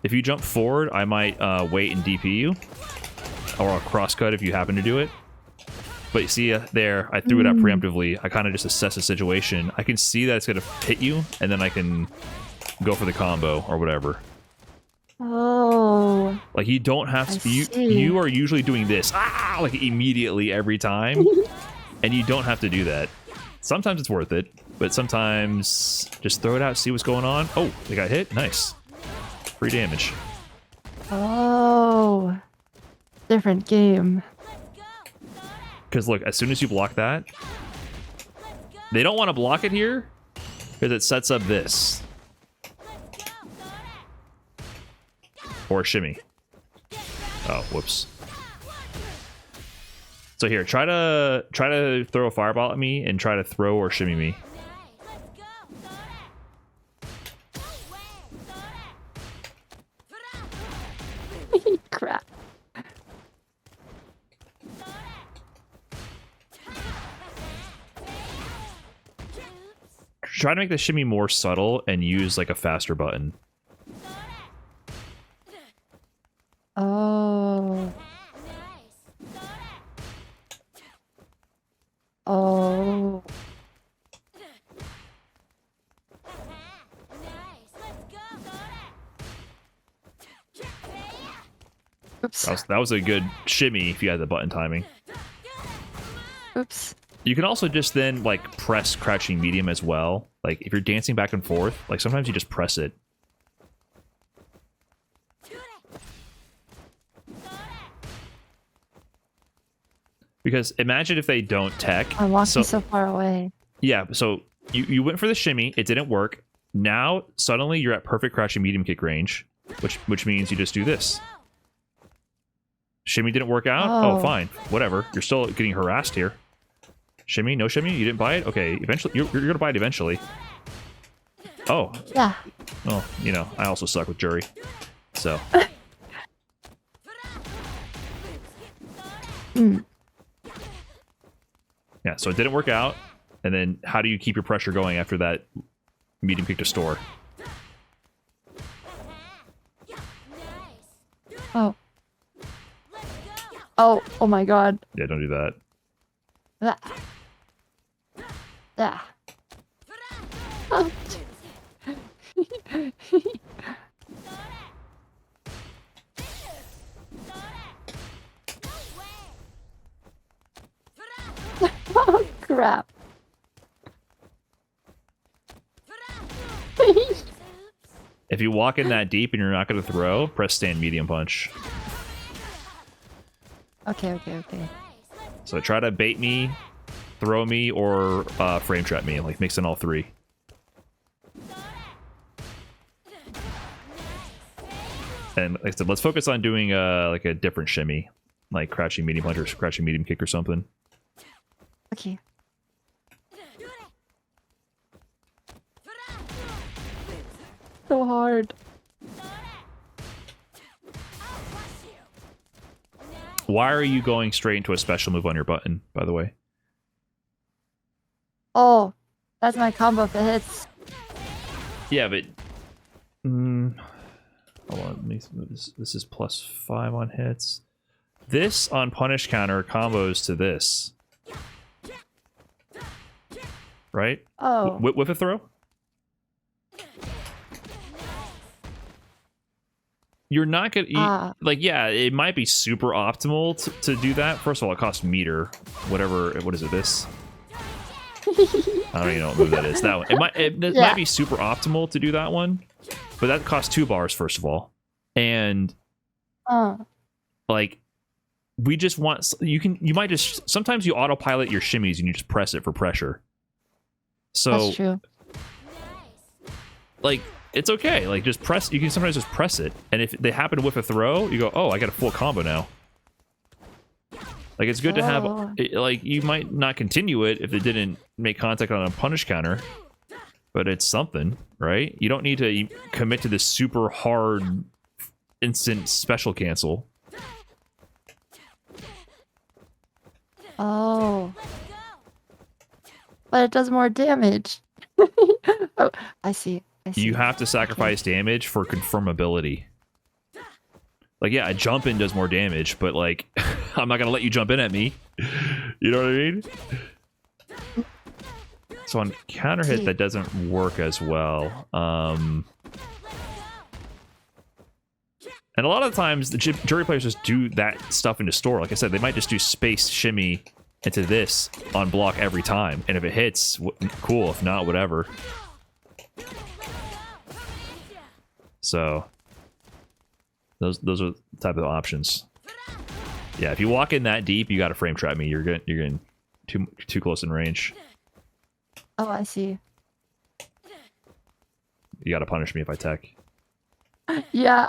If you jump forward, I might wait and DP you. Or I'll crosscut if you happen to do it. But you see there, I threw it out preemptively. I kind of just assess the situation. I can see that it's going to hit you, and then I can go for the combo or whatever. Oh. Like you don't have to... You are usually doing this, like immediately every time. And you don't have to do that. Sometimes it's worth it, but sometimes just throw it out, see what's going on. Oh, they got hit? Nice. Free damage. Oh. Different game. Because look, as soon as you block that, they don't want to block it here because it sets up this. Or shimmy. Oh, whoops. So here, try to throw a fireball at me and try to throw or shimmy me. Crap. try to make the shimmy more subtle and use like a faster button. Oh. Oh. Oops. That was a good shimmy if you had the button timing. Oops. You can also just then like press crouching medium as well. Like if you're dancing back and forth, like sometimes you just press it. Because imagine if they don't tech. I'm walking so far away. Yeah, so you went for the shimmy, it didn't work. Now suddenly you're at perfect crouching medium kick range, which means you just do this. Shimmy didn't work out? Oh, fine. Whatever. You're still getting harassed here. Shimmy? No shimmy? You didn't buy it? Okay, eventually. You're going to buy it eventually. Oh. Yeah. Oh, you know, I also suck with Juri. So. Yeah, so it didn't work out. And then how do you keep your pressure going after that medium kick to store? Oh. Oh, oh my god. Yeah, don't do that. Yeah. Oh. Oh, crap. If you walk in that deep and you're not going to throw, press stand medium punch. Okay. So try to bait me, throw me, or frame trap me. Like mix in all three. And like I said, let's focus on doing like a different shimmy, like crouching medium punch or crouching medium kick or something. Okay. So hard. Why are you going straight into a special move on your button, by the way? Oh, that's my combo if it hits. Yeah, but... hold on, let me move this. This is +5 on hits. This on punish counter combos to this. Right? Oh. With a throw? You're not gonna like, yeah, it might be super optimal to do that. First of all, it costs meter, whatever. What is it? This? I don't even know what move that is. That one. It might be super optimal to do that one, but that costs 2 bars first of all, and like we just want you might just sometimes you autopilot your shimmies and you just press it for pressure. So that's true. Like. It's okay. Like, just press. You can sometimes just press it. And if they happen to whiff a throw, you go, oh, I got a full combo now. Like, it's good to have... Like, you might not continue it if it didn't make contact on a punish counter. But it's something, right? You don't need to commit to this super hard instant special cancel. Oh. But it does more damage. Oh, I see. You have to sacrifice damage for confirmability. Like, yeah, a jump in does more damage, but like, I'm not gonna let you jump in at me. You know what I mean? So on counter hit, that doesn't work as well. And a lot of the times, the Juri players just do that stuff into store. Like I said, they might just do space shimmy into this on block every time, and if it hits, cool. If not, whatever. So those are the type of options. Yeah, if you walk in that deep, you got to frame trap me. You're getting too close in range. Oh, I see. You got to punish me if I tech. Yeah,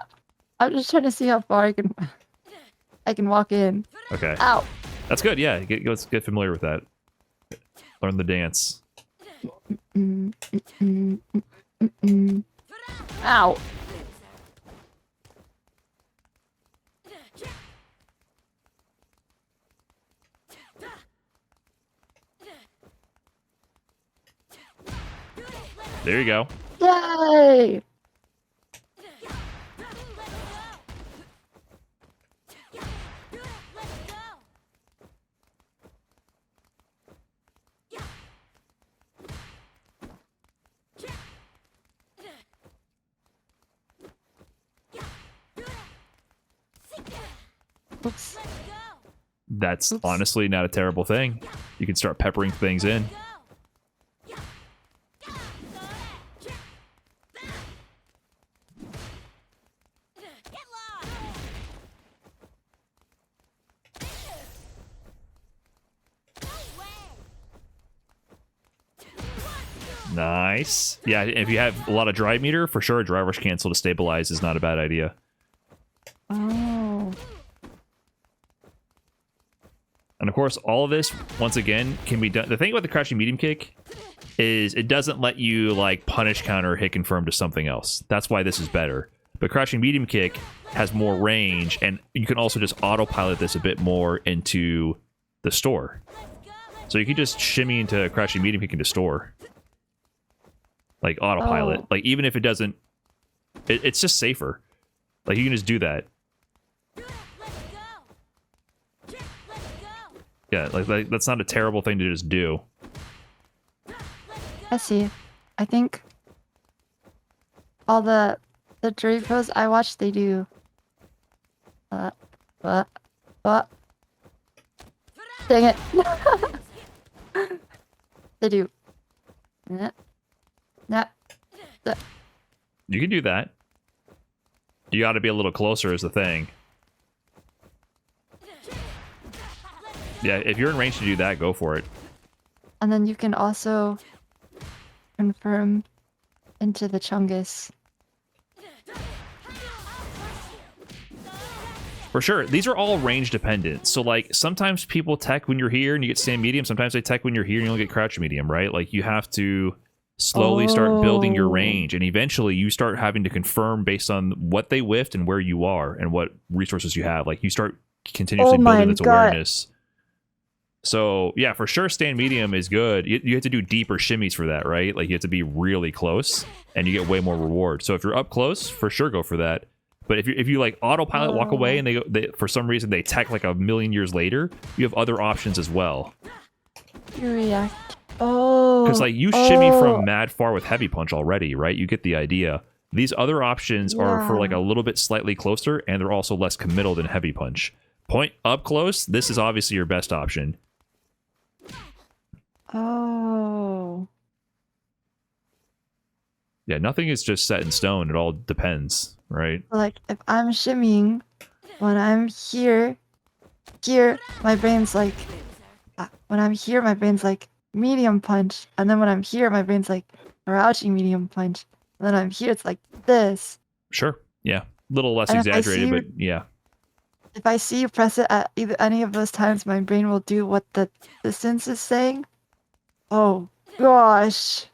I'm just trying to see how far I can walk in. Okay. Ow. That's good. Yeah, let's get familiar with that. Learn the dance. Ow. There you go. Yay! Oops. That's Oops. honestly not a terrible thing. You can start peppering things in. Nice. Yeah, if you have a lot of drive meter, for sure, dry rush cancel to stabilize is not a bad idea. Oh. And of course, all of this, once again, can be done. The thing about the crouching medium kick is it doesn't let you like punish counter hit confirm to something else. That's why this is better. But crouching medium kick has more range, and you can also just autopilot this a bit more into the store. So you can just shimmy into crouching medium kick into store. Like autopilot. Oh. Like even if it doesn't, it's just safer. Like you can just do that. Yeah, like that's not a terrible thing to just do. I see. I think all the Juri pros I watch, they do. Dang it! They do. Nah. You can do that. You got to be a little closer is the thing. Yeah, if you're in range to do that, go for it. And then you can also confirm into the Chungus. For sure. These are all range dependent. So like sometimes people tech when you're here and you get stand medium. Sometimes they tech when you're here and you only get crouch medium, right? Like you have to slowly start building your range, and eventually you start having to confirm based on what they whiffed and where you are and what resources you have. Like you start continuously building its awareness. So yeah, for sure stand medium is good. You have to do deeper shimmies for that, right? Like you have to be really close and you get way more reward. So if you're up close, for sure go for that. But if you like autopilot walk away and they for some reason they tech like a million years later, you have other options as well. You react. Oh. Because like you shimmy from mad far with heavy punch already, right? You get the idea. These other options are for like a little bit slightly closer, and they're also less committal than heavy punch. Point up close, this is obviously your best option. Oh. Yeah, nothing is just set in stone. It all depends, right? Like if I'm shimmying, when I'm here, my brain's like, when I'm here, my brain's like medium punch, and then when I'm here, my brain's like crouching medium punch. And then I'm here, it's like this. Sure. Yeah. Little less And exaggerated, but yeah. If I see you press it at either any of those times, my brain will do what the distance is saying. Oh gosh.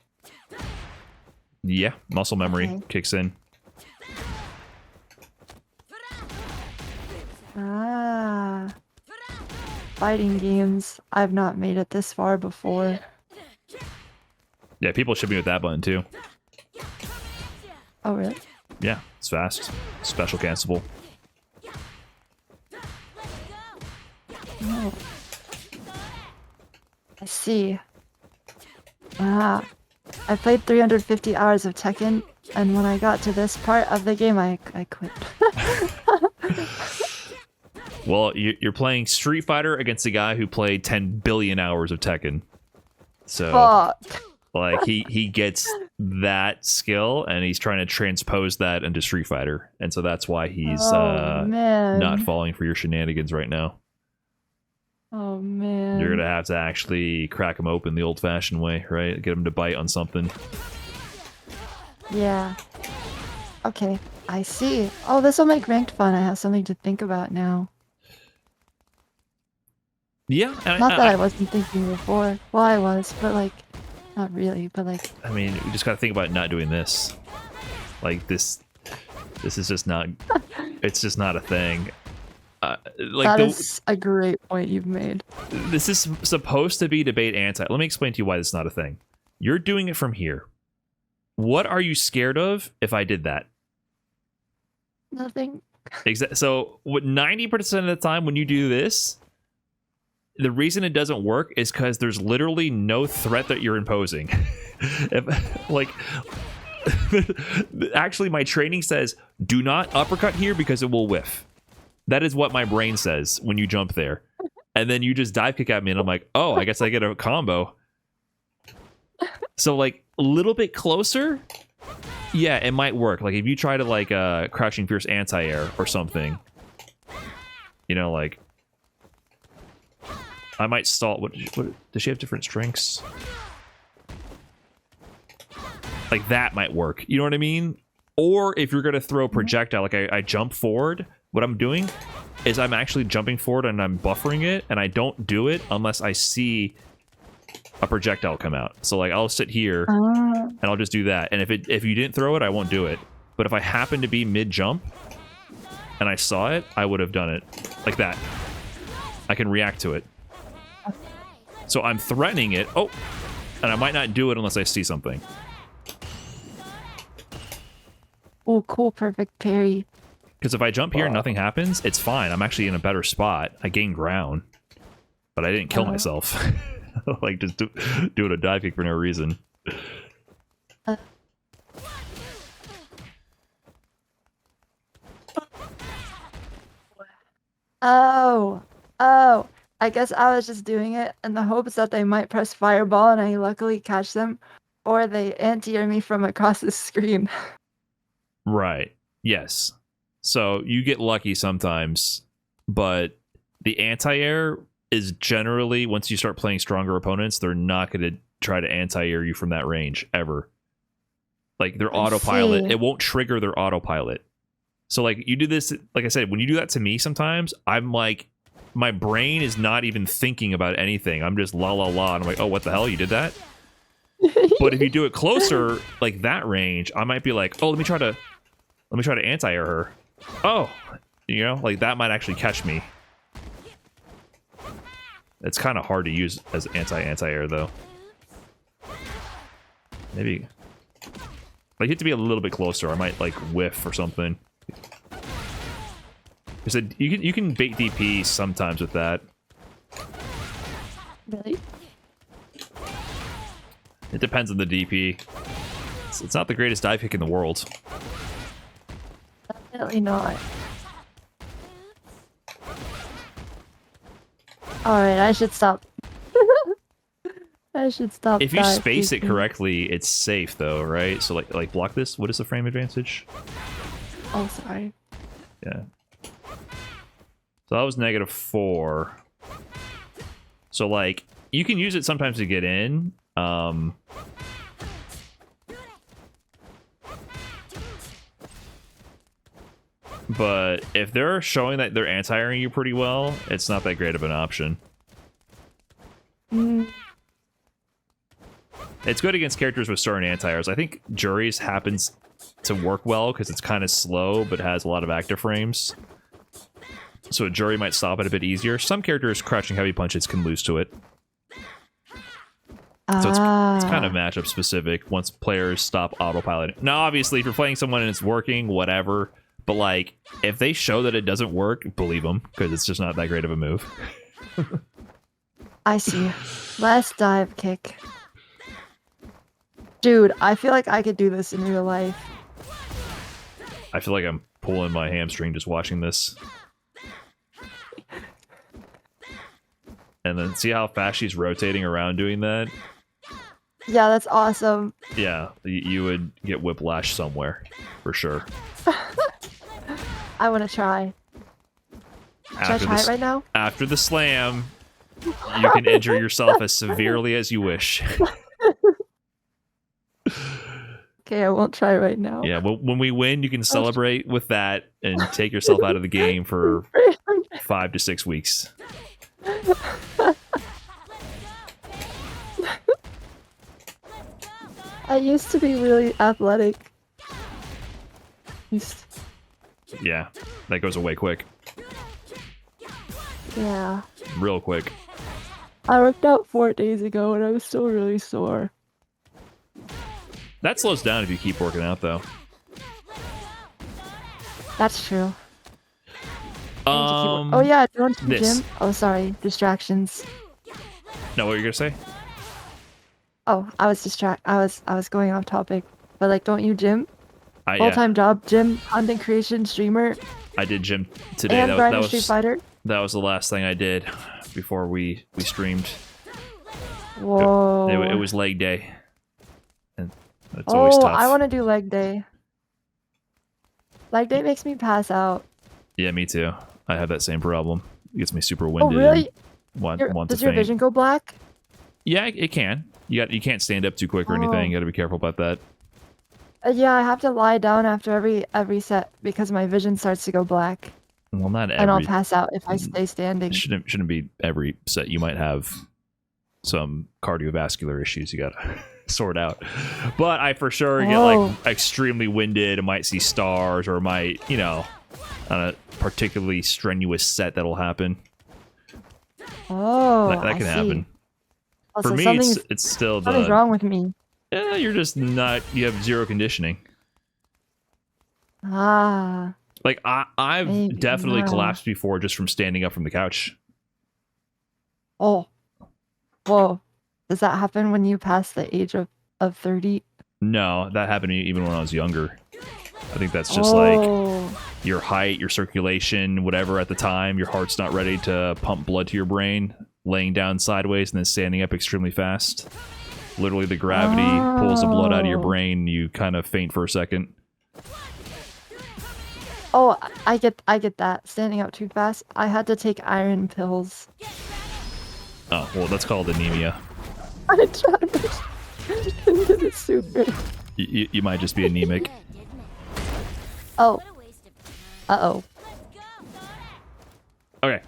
Yeah, muscle memory kicks in. Ah. Fighting games. I've not made it this far before. Yeah, people should be with that button too. Oh really? Yeah, it's fast. Special cancelable. Oh. I see. Ah. I played 350 hours of Tekken, and when I got to this part of the game, I quit. Well, you're playing Street Fighter against a guy who played 10 billion hours of Tekken. So, Fuck. like, he gets that skill, and he's trying to transpose that into Street Fighter. And so that's why he's man. not falling for your shenanigans right now. Oh, man. You're going to have to actually crack him open the old-fashioned way, right? Get him to bite on something. Yeah. Okay, I see. Oh, this will make ranked fun. I have something to think about now. Yeah. Not that I wasn't thinking before. Well, I was, but like, not really, but like... I mean, you just got to think about not doing this. Like, this is just not... It's just not a thing. Like that is a great point you've made. This is supposed to be debate anti. Let me explain to you why this is not a thing. You're doing it from here. What are you scared of if I did that? Nothing. So what 90% of the time when you do this, the reason it doesn't work is because there's literally no threat that you're imposing. If, like, actually, my training says do not uppercut here because it will whiff. That is what my brain says when you jump there. And then you just dive kick at me, and I'm like, oh, I guess I get a combo. So, like, a little bit closer, yeah, it might work. Like, if you try to, like, Crouching Fierce anti-air or something, you know, like, I might stall. What does she have different strengths? Like, that might work. You know what I mean? Or if you're going to throw a projectile, like I jump forward, what I'm doing is I'm actually jumping forward and I'm buffering it, and I don't do it unless I see a projectile come out. So, like, I'll sit here and I'll just do that. And if you didn't throw it, I won't do it. But if I happen to be mid-jump and I saw it, I would have done it. Like that. I can react to it. So I'm threatening it. Oh! And I might not do it unless I see something. Oh, cool. Perfect parry. Because if I jump here and nothing happens, it's fine. I'm actually in a better spot. I gain ground. But I didn't kill myself. Like, just doing a dive kick for no reason. Oh. I guess I was just doing it in the hopes that they might press fireball and I luckily catch them, or they anti-air me from across the screen. Right. Yes. So you get lucky sometimes, but the anti-air is generally, once you start playing stronger opponents, they're not going to try to anti-air you from that range ever. Like, their autopilot, it won't trigger their autopilot. So, like, you do this, like I said, when you do that to me sometimes, I'm like, my brain is not even thinking about anything. I'm just la la la, and I'm like, oh, what the hell, you did that? But if you do it closer, like that range, I might be like, oh, let me try to anti-air her. Oh, you know, like, that might actually catch me. It's kind of hard to use as anti-air though. Maybe, like, you have to be a little bit closer. I might, like, whiff or something. Because you can bait DP sometimes with that. Really? It depends on the DP. It's not the greatest dive kick in the world. Definitely not. Alright, I should stop. I should stop. If you space it correctly, it's safe though, right? So, like block this. What is the frame advantage? Oh, sorry. Yeah. So that was -4. So, like, you can use it sometimes to get in. But if they're showing that they're anti-airing you pretty well, it's not that great of an option. It's good against characters with certain anti-airs. I think Juri's happens to work well because it's kind of slow, but has a lot of active frames. So a Juri might stop it a bit easier. Some characters, crouching heavy punches, can lose to it. So it's kind of matchup specific once players stop autopiloting. Now, obviously, if you're playing someone and it's working, whatever. But, like, if they show that it doesn't work, believe them, because it's just not that great of a move. I see. Last dive kick. Dude, I feel like I could do this in real life. I feel like I'm pulling my hamstring just watching this. And then see how fast she's rotating around doing that? Yeah, that's awesome. Yeah, you would get whiplash somewhere, for sure. I want to try. Should I try it right now? After the slam, you can injure yourself as severely as you wish. Okay, I won't try right now. Yeah, well, when we win, you can celebrate with that and take yourself out of the game for 5 to 6 weeks. I used to be really athletic. Yeah, that goes away quick. Yeah. Real quick. I worked out 4 days ago and I was still really sore. That slows down if you keep working out, though. That's true. Oh yeah, going to the gym. Oh, sorry, distractions. No, what were you gonna say? Oh, I was going off topic, but like, don't you gym? Yeah. Full-time job, gym, content creation, streamer. I did gym today. And that was Street Fighter. That was the last thing I did before we streamed. Whoa. It was leg day. And it's always tough. I want to do leg day. Leg day makes me pass out. Yeah, me too. I have that same problem. It gets me super winded. Oh, really? Does your vision go black? Yeah, it can. You can't stand up too quick or anything. You got to be careful about that. Yeah, I have to lie down after every set because my vision starts to go black. Well, not every. And I'll pass out if I stay standing. Shouldn't be every set. You might have some cardiovascular issues you gotta sort out. But I for sure get like extremely winded. I might see stars, or might, you know, on a particularly strenuous set that'll happen. Oh, that can happen. Also, for me, it's still something's wrong with me. Yeah, you're just not. You have zero conditioning. Ah. Like I've definitely collapsed before just from standing up from the couch. Oh. Whoa. Does that happen when you pass the age of 30? No, that happened even when I was younger. I think that's just like your height, your circulation, whatever at the time. Your heart's not ready to pump blood to your brain. Laying down sideways and then standing up extremely fast. Literally the gravity pulls the blood out of your brain. You kind of faint for a second. Oh, I get that. Standing up too fast. I had to take iron pills. Oh, well, that's called anemia. I tried this. It's super. You might just be anemic. Oh. Uh-oh. Okay.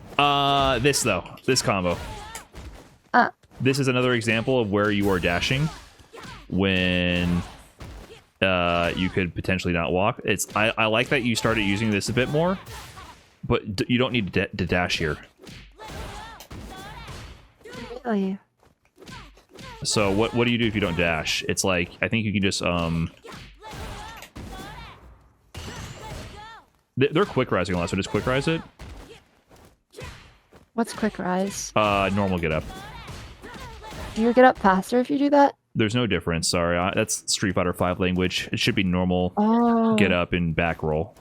This combo. This is another example of where you are dashing when you could potentially not walk. I like that you started using this a bit more, but you don't need to dash here. Really? So what do you do if you don't dash? It's like, I think you can just they're quick rising a lot, so just quick rise it. What's quick rise? Normal get up. Do you get up faster if you do that? There's no difference. Sorry, that's Street Fighter 5 language. It should be normal get up and back roll.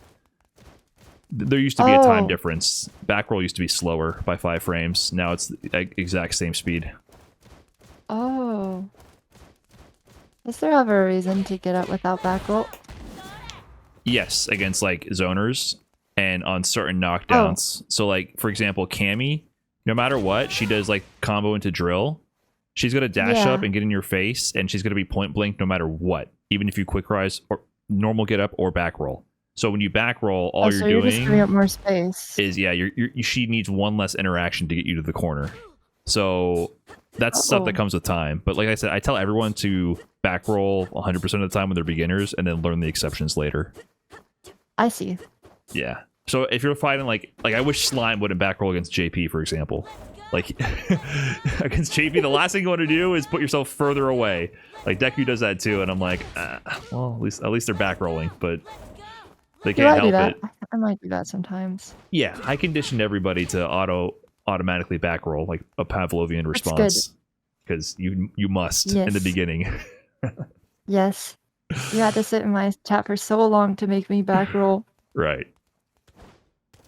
There used to be a time difference. Back roll used to be slower by 5 frames. Now it's the exact same speed. Oh. Is there ever a reason to get up without back roll? Yes, against like zoners and on certain knockdowns. So like, for example, Cammy, no matter what, she does like combo into drill. She's going to dash up and get in your face, and she's going to be point blank no matter what, even if you quick rise or normal get up or back roll. So when you back roll, all you're doing just giving up more space. Is she needs one less interaction to get you to the corner. So that's stuff that comes with time. But like I said, I tell everyone to back roll 100% of the time when they're beginners, and then learn the exceptions later. I see. Yeah. So if you're fighting like I wish Slime wouldn't back roll against JP, for example. Like against JP, the last thing you want to do is put yourself further away. Like Deku does that too, and I'm like, well, at least they're back rolling, but they can't help it. I might do that sometimes. Yeah, I conditioned everybody to automatically back roll, like a Pavlovian response, because you must in the beginning. Yes, you had to sit in my chat for so long to make me back roll. Right.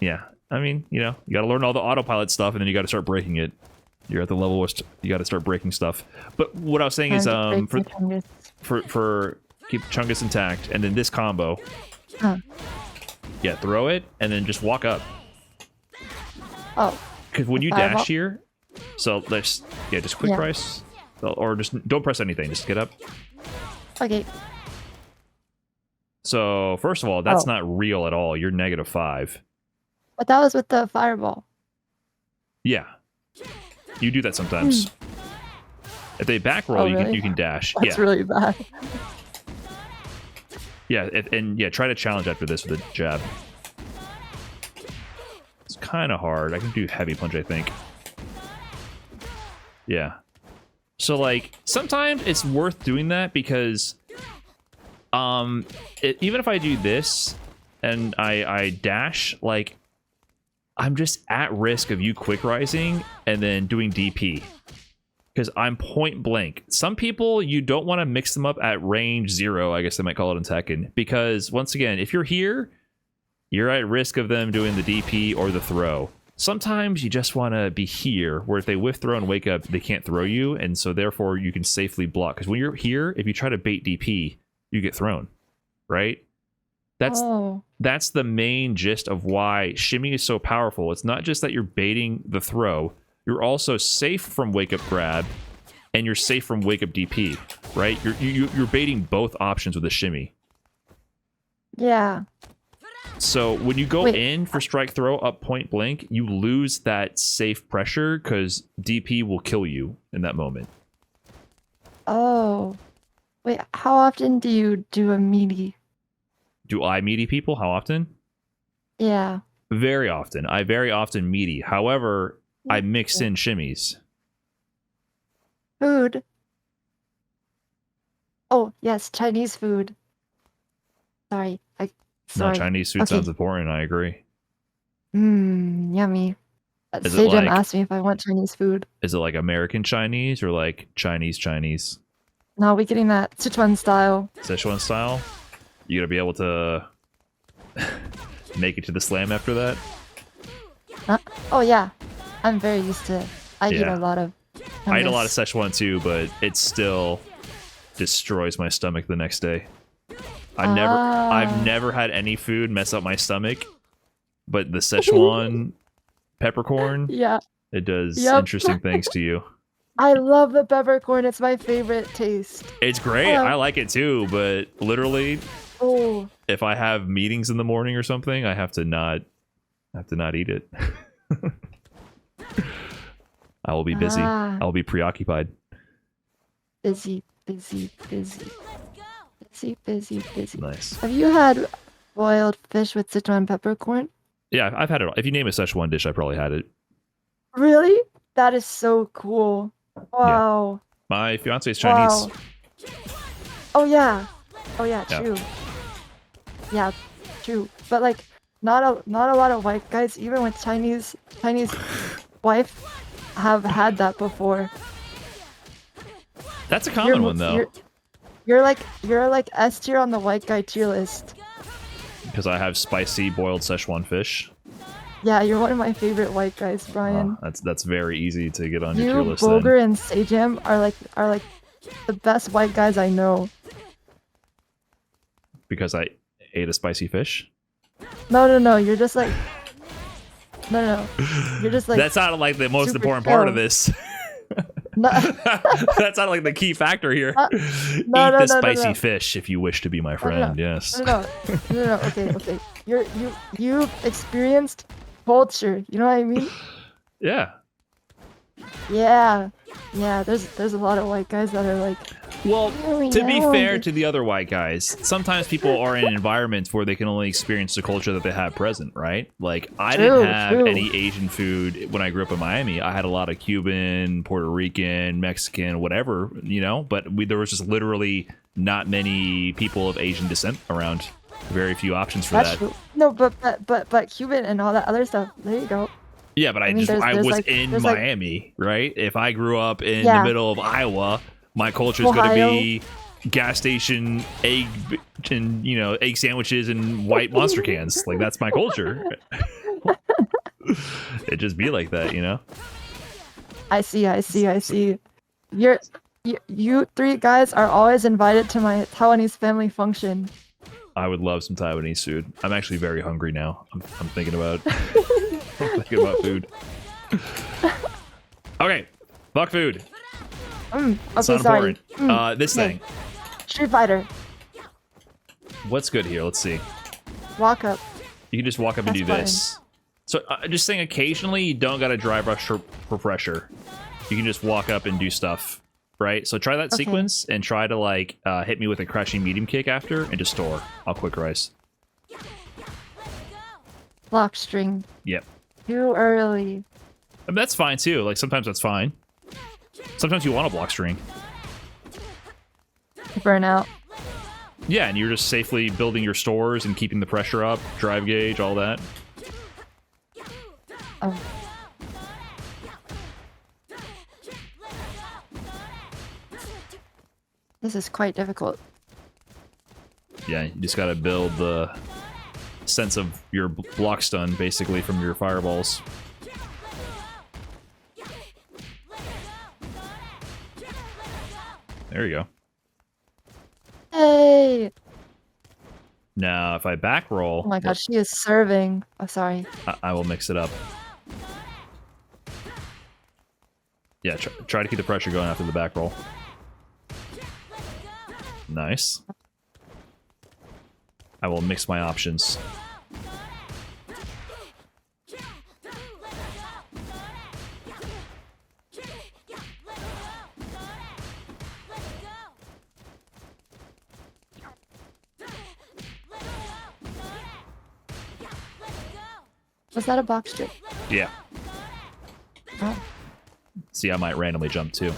Yeah. I mean, you know, you got to learn all the autopilot stuff, and then you got to start breaking it. You're at the level where you got to start breaking stuff. But what I was saying is, for keep Chungus intact, and then this combo, yeah, throw it, and then just walk up. Oh. Because when you dash here, so let's just quick press, or just don't press anything, just get up. Okay. So first of all, that's not real at all. You're -5. But that was with the fireball. Yeah. You do that sometimes. If they back roll, you can dash. That's really bad. Yeah, and try to challenge after this with a jab. It's kind of hard. I can do heavy punch, I think. Yeah. So, like, sometimes it's worth doing that because Even if I do this and I dash, like, I'm just at risk of you quick rising and then doing DP. Because I'm point blank. Some people, you don't want to mix them up at range 0, I guess they might call it in Tekken. Because, once again, if you're here, you're at risk of them doing the DP or the throw. Sometimes you just want to be here, where if they whiff throw and wake up, they can't throw you, and so therefore you can safely block. Because when you're here, if you try to bait DP, you get thrown, right? That's the main gist of why Shimmy is so powerful. It's not just that you're baiting the throw, you're also safe from wake up grab, and you're safe from wake up DP, right? You're baiting both options with a Shimmy. Yeah. So when you go in for strike throw up point blank, you lose that safe pressure because DP will kill you in that moment. Oh. Wait, how often do you do a meaty? Do I meaty people? How often? Yeah. Very often. I very often meaty. However, I mix in shimmies. Food. Oh, yes, Chinese food. Sorry. No, Chinese food sounds important. I agree. Yummy. Sajam asked me if I want Chinese food. Is it like American Chinese or like Chinese? No, we're getting that Sichuan style. Sichuan style? You gotta be able to make it to the slam after that? Oh, yeah. I'm very used to it. I eat a lot of Chungus. I eat a lot of Szechuan too, but it still destroys my stomach the next day. I've never had any food mess up my stomach, but the Szechuan peppercorn, it does interesting things to you. I love the peppercorn. It's my favorite taste. It's great. I like it too, but literally, if I have meetings in the morning or something, I have to not eat it. I will be busy. I will be preoccupied. Busy. Nice. Have you had boiled fish with Sichuan peppercorn? Yeah, I've had it. If you name a Szechuan dish, I probably had it. Really? That is so cool. Wow. Yeah. My fiance is Chinese. Oh yeah. True. Yeah, true. But like, not a lot of white guys, even with Chinese wife, have had that before. That's a common one though. You're like S tier on the white guy tier list. Because I have spicy boiled Szechuan fish. Yeah, you're one of my favorite white guys, Brian. That's very easy to get on your tier list. Bulgur and Sajam are like the best white guys I know. Because I ate a spicy fish? No. You're just like no. You're just like. That's not like the most important part of this. No. That's not like the key factor here. Eat the spicy fish if you wish to be my friend. Yes. No. Okay. You've experienced culture. You know what I mean? Yeah. Yeah. There's a lot of white guys that are like. Well, to be fair to the other white guys, sometimes people are in environments where they can only experience the culture that they have present, right? Like, I didn't have any Asian food when I grew up in Miami. I had a lot of Cuban, Puerto Rican, Mexican, whatever, you know? But there was just literally not many people of Asian descent around. Very few options for that. True. No, but Cuban and all that other stuff, there you go. Yeah, but I was in Miami, right? If I grew up in the middle of Iowa, my culture is going to be gas station egg and egg sandwiches and white Monster cans. Like, that's my culture. It just be like that, I see. You three guys are always invited to my Taiwanese family function. I would love some Taiwanese food. I'm actually very hungry now. I'm thinking about food. Okay, fuck food. Okay, it's not sorry. Important. This thing. Street Fighter. What's good here? Let's see. Walk up. You can just walk up and do this. So just saying, occasionally you don't gotta drive rush for pressure. You can just walk up and do stuff, right? So try that sequence and try to like hit me with a crashing medium kick after and just store. I'll quick rise. Block string. Yep. Too early. And that's fine too. Like, sometimes that's fine. Sometimes you want a block string. Burn out. Yeah, and you're just safely building your stores and keeping the pressure up, drive gauge, all that. Oh. This is quite difficult. Yeah, you just gotta build the sense of your block stun, basically, from your fireballs. There you go. Hey! Now, if I back roll... Oh my god, she is serving. Oh, sorry. I will mix it up. Yeah, try to keep the pressure going after the back roll. Nice. I will mix my options. Was that a box trick? Yeah. Oh. See, I might randomly jump too.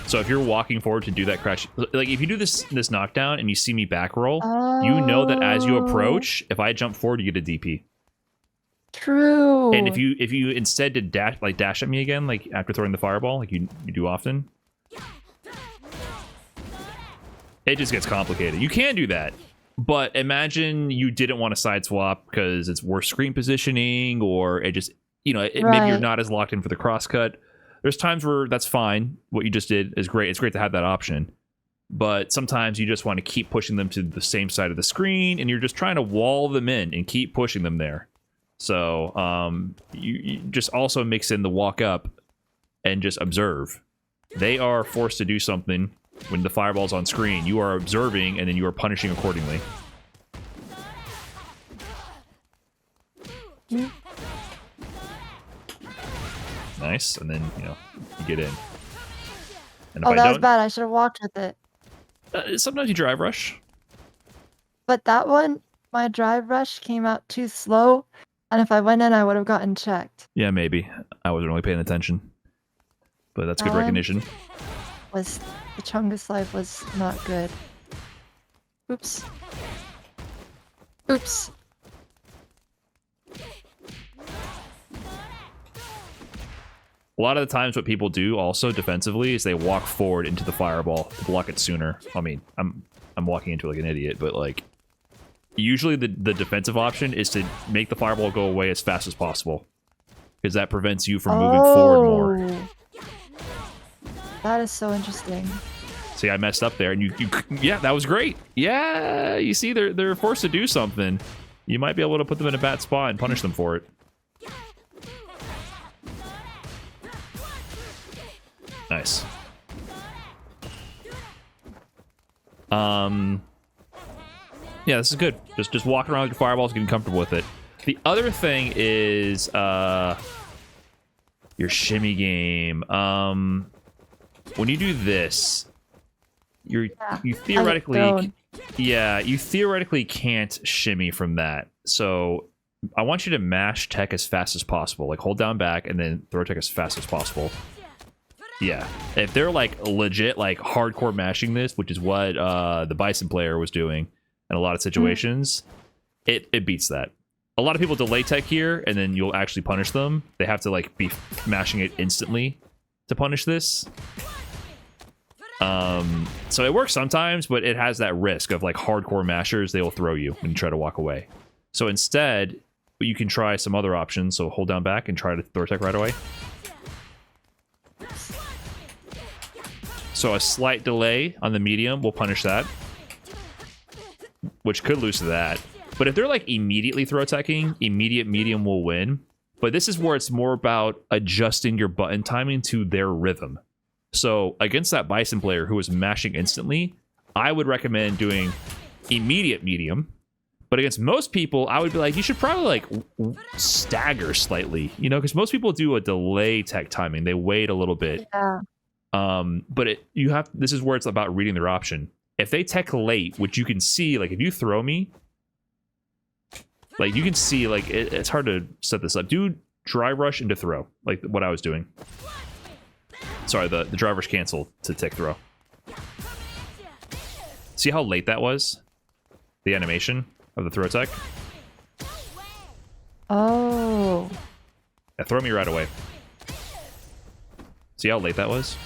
So if you're walking forward to do that crash, like if you do this knockdown and you see me back roll, you know that as you approach, if I jump forward, you get a DP. True. And if you instead did dash at me again, like after throwing the fireball, like you do often, it just gets complicated. You can do that, but imagine you didn't want to side swap because it's worse screen positioning, or it just maybe you're not as locked in for the crosscut. There's times where that's fine. What you just did is great. It's great to have that option. But sometimes you just want to keep pushing them to the same side of the screen, and you're just trying to wall them in and keep pushing them there. So you just also mix in the walk up and just observe. They are forced to do something when the fireball's on screen. You are observing, and then you are punishing accordingly. Nice, and then you get in. And if that was bad. I should have walked with it. Sometimes you drive rush. But that one, my drive rush came out too slow, and if I went in, I would have gotten checked. Yeah, maybe. I wasn't really paying attention, but that's good recognition. The Chungus life was not good. Oops. Oops. A lot of the times what people do also defensively is they walk forward into the fireball to block it sooner. I mean, I'm walking into it like an idiot, but like usually the defensive option is to make the fireball go away as fast as possible, because that prevents you from moving forward more. That is so interesting. See, I messed up there, and you yeah, that was great. Yeah, you see, they're forced to do something. You might be able to put them in a bad spot and punish them for it. Nice. Yeah, this is good. Just walking around with your fireballs, getting comfortable with it. The other thing is your shimmy game. When you do this, you theoretically you theoretically can't shimmy from that. So I want you to mash tech as fast as possible. Like hold down back and then throw tech as fast as possible. Yeah, if they're like legit like hardcore mashing this, which is what the Bison player was doing in a lot of situations, it beats that. A lot of people delay tech here, and then you'll actually punish them. They have to like be mashing it instantly to punish this. So it works sometimes, but it has that risk of like hardcore mashers. They will throw you when you try to walk away. So instead, you can try some other options. So hold down back and try to throw tech right away. So a slight delay on the medium will punish that, which could lose to that. But if they're like immediately throw teching, immediate medium will win. But this is where it's more about adjusting your button timing to their rhythm. So against that Bison player who was mashing instantly, I would recommend doing immediate medium. But against most people, I would be like, you should probably like stagger slightly, because most people do a delay tech timing. They wait a little bit. Yeah. But this is where it's about reading their option. If they tech late, which you can see, like if you throw me, like you can see, like it's hard to set this up. Do dry rush into throw, like what I was doing. Sorry, the dry rush canceled to tech throw. See how late that was? The animation of the throw tech? Oh. Yeah, throw me right away. See how late that was?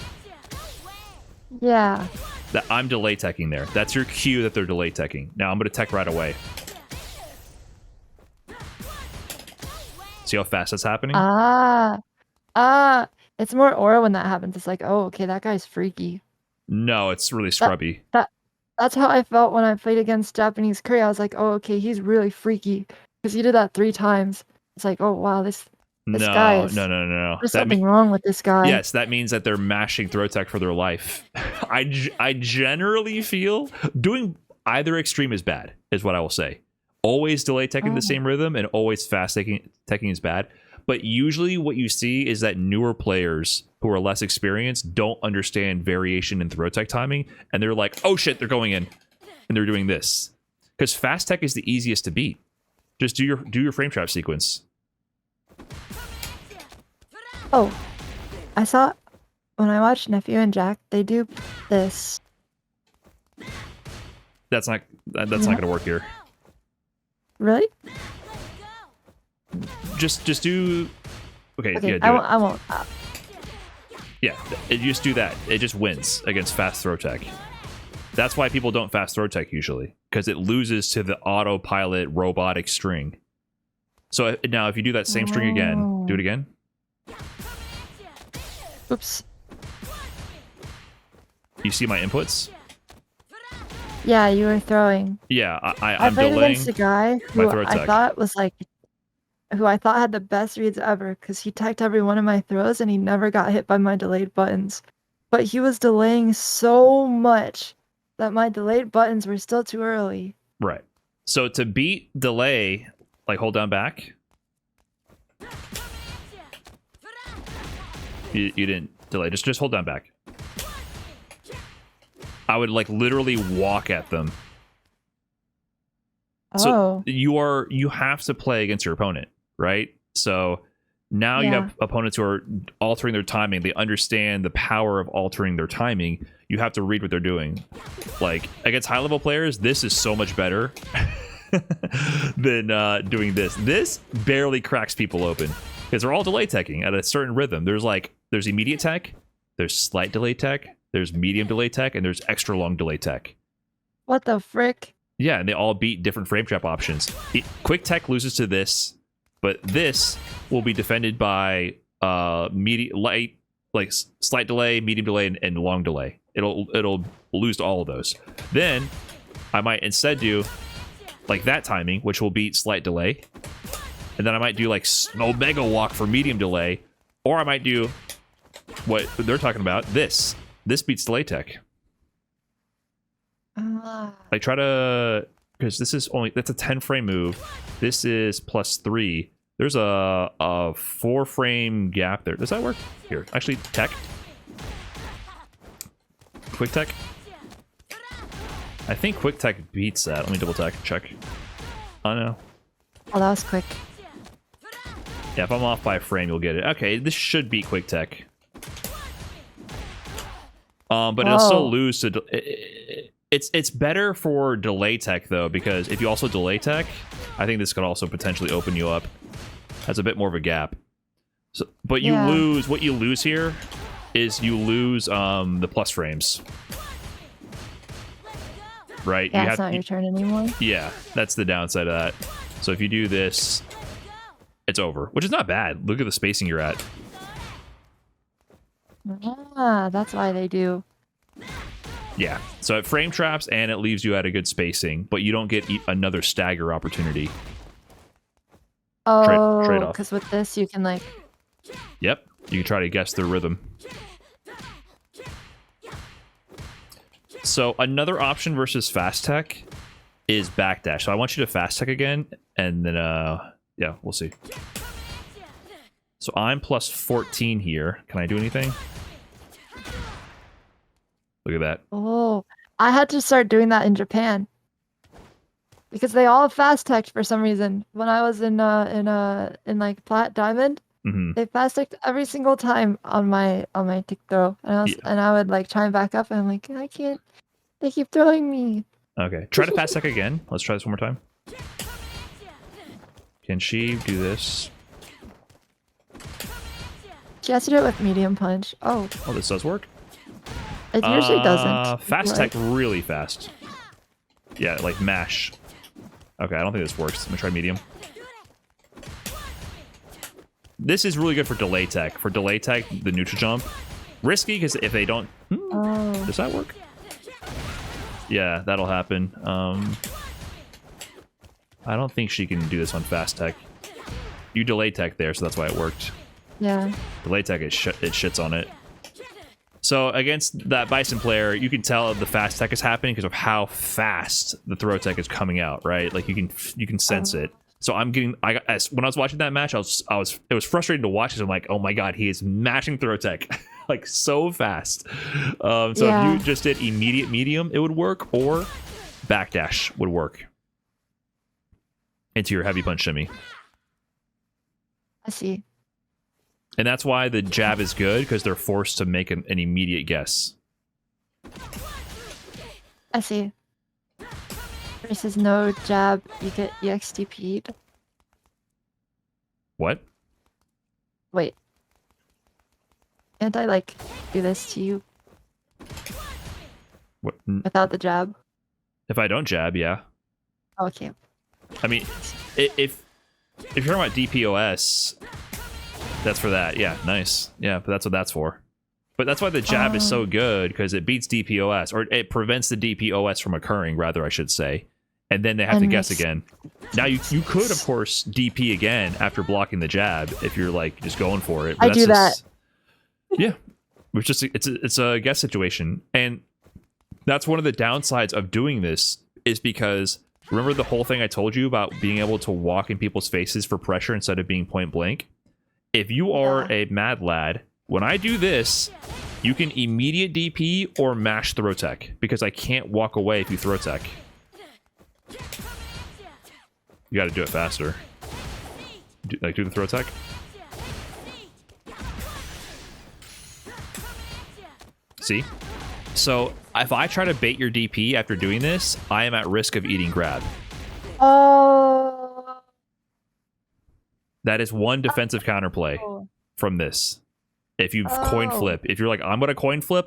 Yeah. That I'm delay teching there. That's your cue that they're delay teching. Now I'm going to tech right away. See how fast that's happening? It's more aura when that happens. It's like, oh, okay, that guy's freaky. No, it's really scrubby. That's how I felt when I played against Japanese Curry. I was like, oh, okay, he's really freaky because he did that 3 times. It's like, oh wow, this guy is. No. There's something wrong with this guy. Yes, that means that they're mashing throw tech for their life. I generally feel doing either extreme is bad, is what I will say. Always delay teching the same rhythm and always fast teching is bad. But usually what you see is that newer players who are less experienced don't understand variation in throw tech timing. And they're like, oh shit, they're going in. And they're doing this. Because fast tech is the easiest to beat. Just do your frame trap sequence. Oh, I saw when I watched Nephew and Jack, they do this. That's not gonna work here. Really? Just do. Okay, yeah, do I won't. Yeah, you just do that. It just wins against fast throw tech. That's why people don't fast throw tech usually, because it loses to the autopilot robotic string. So now if you do that same string again, do it again. Oops. You see my inputs? Yeah, you were throwing. Yeah, I I'm played delaying against a guy who throw I tech. thought was like, who I thought had the best reads ever, because he teched every one of my throws and he never got hit by my delayed buttons. But he was delaying so much that my delayed buttons were still too early. Right. So to beat delay, like hold down back. You didn't delay. Just hold down back. I would like literally walk at them. So you have to play against your opponent, right? So now you have opponents who are altering their timing. They understand the power of altering their timing. You have to read what they're doing. Like against high level players, this is so much better than doing this. This barely cracks people open because they're all delay teching at a certain rhythm. There's immediate tech, there's slight delay tech, there's medium delay tech, and there's extra long delay tech. What the frick? Yeah, and they all beat different frame trap options. Quick tech loses to this, but this will be defended by slight delay, medium delay, and long delay. It'll lose to all of those. Then I might instead do like that timing, which will beat slight delay, and then I might do like Omega Walk for medium delay, or I might do what they're talking about. This beats delay tech. Like try to, because that's a 10 frame move. This is +3. There's a 4 frame gap there. Does that work? Here, actually, tech. Quick tech. I think quick tech beats that. Let me double check. Oh no. Oh, that was quick. Yeah, if I'm off by a frame, you'll get it. Okay, this should beat quick tech. But it'll still lose to. It's better for delay tech though, because if you also delay tech, I think this could also potentially open you up. Has a bit more of a gap. So, but you lose. What you lose here is you lose the plus frames. Right? Yeah, it's not your turn anymore. Yeah, that's the downside of that. So if you do this, it's over, which is not bad. Look at the spacing you're at. Ah, that's why they do. Yeah, so it frame traps and it leaves you at a good spacing, but you don't get another stagger opportunity. Oh, trade off. Because with this you can like... Yep, you can try to guess their rhythm. So another option versus fast tech is backdash. So I want you to fast tech again, and then, yeah, we'll see. So I'm +14 here. Can I do anything? Look at that. Oh, I had to start doing that in Japan. Because they all fast teched for some reason. When I was in like Plat Diamond, they fast teched every single time on my tick throw. And I would like try and back up and I'm like, I can't They keep throwing me. Okay, try to fast tech again. Let's try this one more time. Can she do this? She has to do it with medium punch. Oh, Oh, this does work. it usually doesn't. Fast Like, tech really fast. Yeah, like mash. Okay, I don't think this works. I'm gonna try medium. This is really good for delay tech. For delay tech, the neutral jump. Risky, because if they don't... Oh. Does that work? Yeah, that'll happen. I don't think she can do this on fast tech. You delay tech there, so that's why it worked. Yeah. Delay tech, it shits on it. So against that Bison player, you can tell the fast tech is happening because of how fast the throw tech is coming out, right? Like you can sense it. So when I was watching that match, it was frustrating to watch because I'm like, oh my god, he is mashing throw tech like so fast. So if you just did immediate medium, it would work, or backdash would work into your heavy punch shimmy. I see. And that's why the jab is good, because they're forced to make an immediate guess. I see. Versus no jab, you get EXTP'd. What? Wait. Can't I, like, do this to you What? without the jab? If I don't jab, yeah. Okay. I mean, if you're talking about DPOS, that's for that. Yeah, nice. Yeah, but that's what that's for. But that's why the jab is so good, because it beats DPOS, or it prevents the DPOS from occurring, rather, I should say. And then they have to guess again. Now, you could, of course, DP again after blocking the jab if you're, like, just going for it. But I do that. Yeah. It's a guess situation. And that's one of the downsides of doing this, is because... Remember the whole thing I told you about being able to walk in people's faces for pressure instead of being point blank? If you are a mad lad, when I do this, you can immediate DP or mash throw tech, because I can't walk away if you throw tech. You gotta do it faster. Do the throw tech. See? So, if I try to bait your DP after doing this, I am at risk of eating grab. Oh. That is one defensive counterplay from this. If you coin flip, if you're like, I'm going to coin flip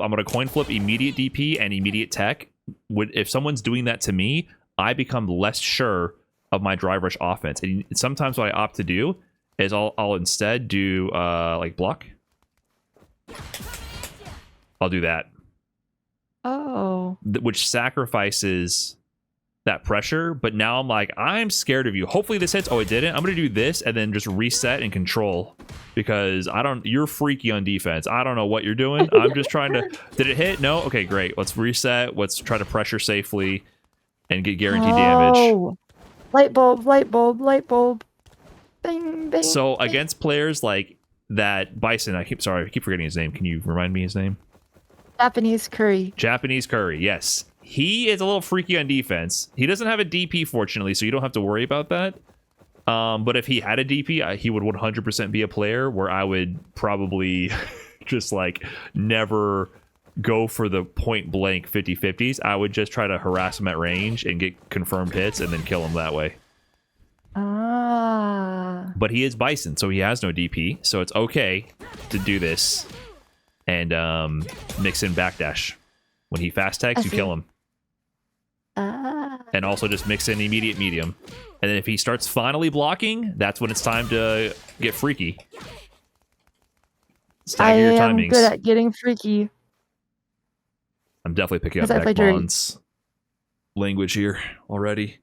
immediate DP and immediate tech. If someone's doing that to me, I become less sure of my drive rush offense. And sometimes what I opt to do is I'll instead do like block. I'll do that. Oh. Which sacrifices that pressure, but now I'm like, I'm scared of you. Hopefully this hits. Oh, it didn't. I'm gonna do this and then just reset and control, because you're freaky on defense. I don't know what you're doing. I'm just trying to... Did it hit? No? Okay, great. Let's reset. Let's try to pressure safely and get guaranteed damage. Light bulb, light bulb, light bulb. Bing, bing. So against players like that Bison, I keep forgetting his name. Can you remind me his name? Japanese curry. Japanese curry, yes. He is a little freaky on defense. He doesn't have a DP, fortunately, so you don't have to worry about that. But if he had a DP, he would 100% be a player where I would probably just, like, never go for the point-blank 50-50s. I would just try to harass him at range and get confirmed hits and then kill him that way. Ah. But he is Bison, so he has no DP, so it's okay to do this. And mix in backdash. When he fast tags, you kill him. And also just mix in immediate medium. And then if he starts finally blocking, that's when it's time to get freaky. Stagger your timings. I am good at getting freaky. I'm definitely picking up Beckbond's language here already.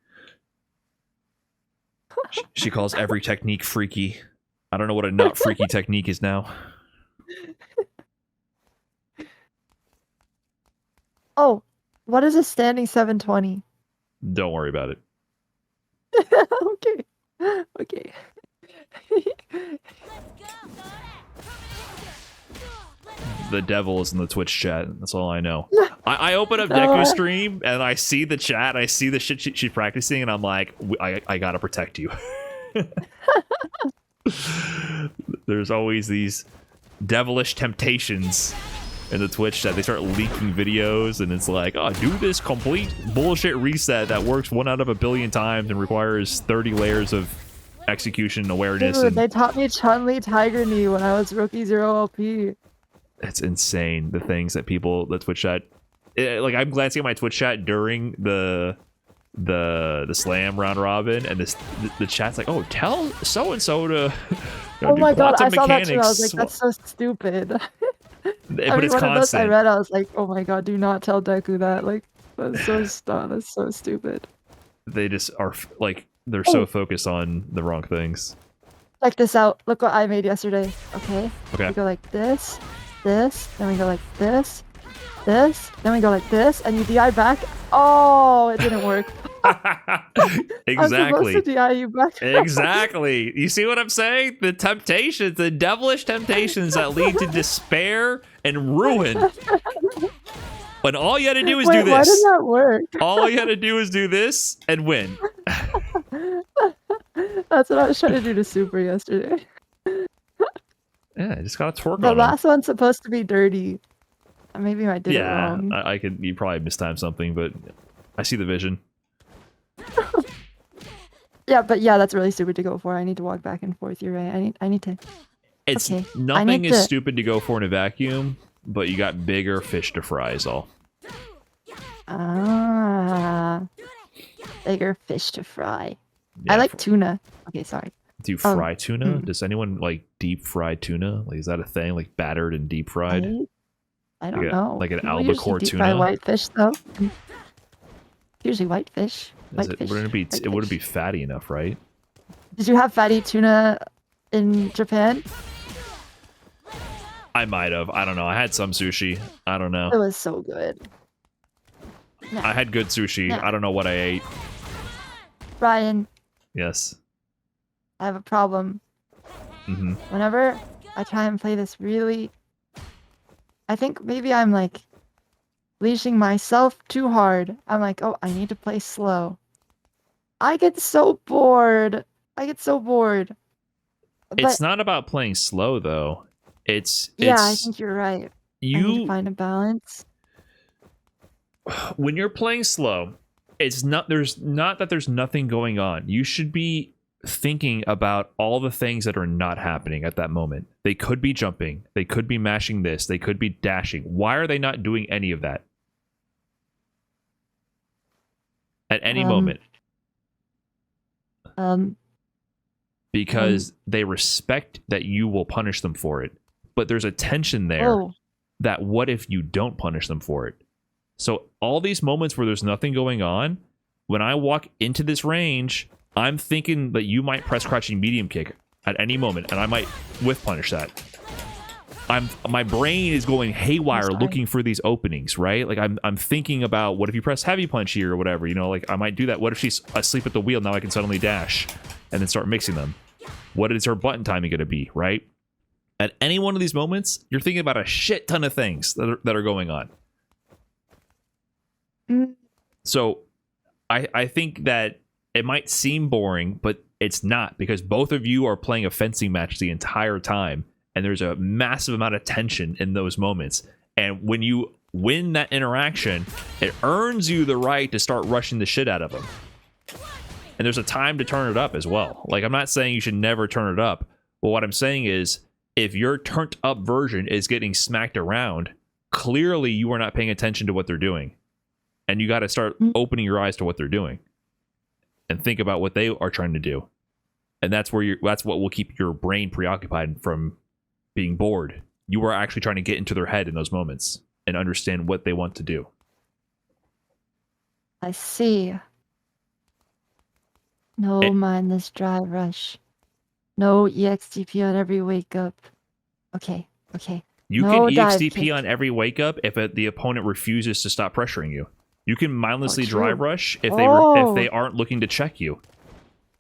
She calls every technique freaky. I don't know what a not freaky technique is now. Oh, what is a standing 720? Don't worry about it. Okay. Okay. The devil is in the Twitch chat. That's all I know. I open up Deku's stream and I see the chat. I see the shit she's practicing, and I'm like, I gotta protect you. There's always these devilish temptations in the Twitch chat. They start leaking videos, and it's like, oh, do this complete bullshit reset that works 1 out of a billion times and requires 30 layers of execution awareness. Dude, they taught me Chun-Li Tiger Knee when I was rookie 0 LP. It's insane, the things that people, the Twitch chat, like I'm glancing at my Twitch chat during the slam round robin, and the chat's like, oh, tell so and so to oh my god, I saw mechanics. that too. I was like, that's so stupid. But Every it's one of those I constant. read, I was like, oh my god, do not tell Deku that. Like, that's so stupid. They just are like, they're so focused on the wrong things. Check this out. Look what I made yesterday. Okay. Okay. We go like this, then we go like this, then we go like this, and you DI back. Oh, it didn't work. Exactly. I'm supposed to DI you back. Exactly. You see what I'm saying? The temptations, the devilish temptations that lead to despair and ruin. When all you had to do is do this. Why did that work? All you had to do is do this and win. That's what I was trying to do to Super yesterday. Yeah, I just gotta twerk The on last one's supposed to be dirty. Maybe I did it yeah, wrong. I could. You probably mistimed something, but I see the vision. Yeah, but yeah, that's really stupid to go for. I need to walk back and forth. You're right. I need to. It's Okay, nothing need is to- stupid to go for in a vacuum, but you got bigger fish to fry is all. Ah, bigger fish to fry. Yeah, I like tuna. Okay, sorry. do you fry tuna? Does anyone like deep fried tuna? Like, is that a thing? Like battered and deep fried? I don't Like know. like an People albacore usually deep fry tuna? whitefish though. Usually whitefish. Whitefish. Wouldn't it Whitefish. be fatty enough, right? Did you have fatty tuna in Japan? I might have. I don't know. I had some sushi. I don't know. It was so good. I had good sushi. Yeah. I don't know what I ate. Brian, Yes. I have a problem. Mm-hmm. Whenever I try and play this really, I think maybe I'm like leashing myself too hard. I'm like, oh, I need to play slow. I get so bored. It's But not about playing slow though. yeah, I think you're right. I need to you find a balance. when you're playing slow, it's not there's nothing going on. You should be thinking about all the things that are not happening at that moment. They could be jumping, they could be mashing this, they could be dashing. Why are they not doing any of that? At any moment. Because they respect that you will punish them for it. But there's a tension there that what if you don't punish them for it? So all these moments where there's nothing going on, when I walk into this range, I'm thinking that you might press crouching medium kick at any moment, and I might whiff punish that. My brain is going haywire looking for these openings, right? Like I'm thinking about what if you press heavy punch here or whatever, you know, like I might do that. What if she's asleep at the wheel? Now I can suddenly dash and then start mixing them. What is her button timing going to be, right? At any one of these moments, you're thinking about a shit ton of things that are going on. So I think that it might seem boring, but it's not, because both of you are playing a fencing match the entire time, and there's a massive amount of tension in those moments. And when you win that interaction, it earns you the right to start rushing the shit out of them. And there's a time to turn it up as well. Like, I'm not saying you should never turn it up, but what I'm saying is, if your turned up version is getting smacked around, clearly you are not paying attention to what they're doing. And you got to start opening your eyes to what they're doing and think about what they are trying to do. And that's what will keep your brain preoccupied from being bored. You are actually trying to get into their head in those moments and understand what they want to do. I see. No mindless drive rush. No EXTP on every wake up. Okay. You No can dive EXTP kick. on every wake up if the opponent refuses to stop pressuring you. You can mindlessly true. drive rush if they aren't looking to check you.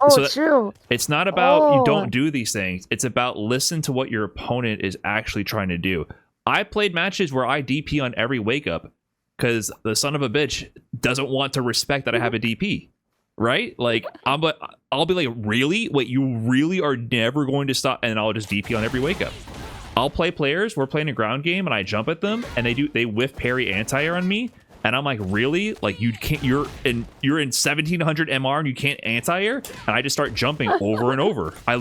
Oh, So that- true. It's not about you Oh. don't do these things. It's about listen to what your opponent is actually trying to do. I played matches where I DP on every wake up because the son of a bitch doesn't want to respect that I have a DP. Right? Like, I'll be like, really? Wait, you really are never going to stop? And I'll just DP on every wake up. I'll play players, we're playing a ground game, and I jump at them, and they whiff parry anti-air on me, and I'm like, really? Like, you can't, you're in 1700 MR and you can't anti-air? And I just start jumping over and over. I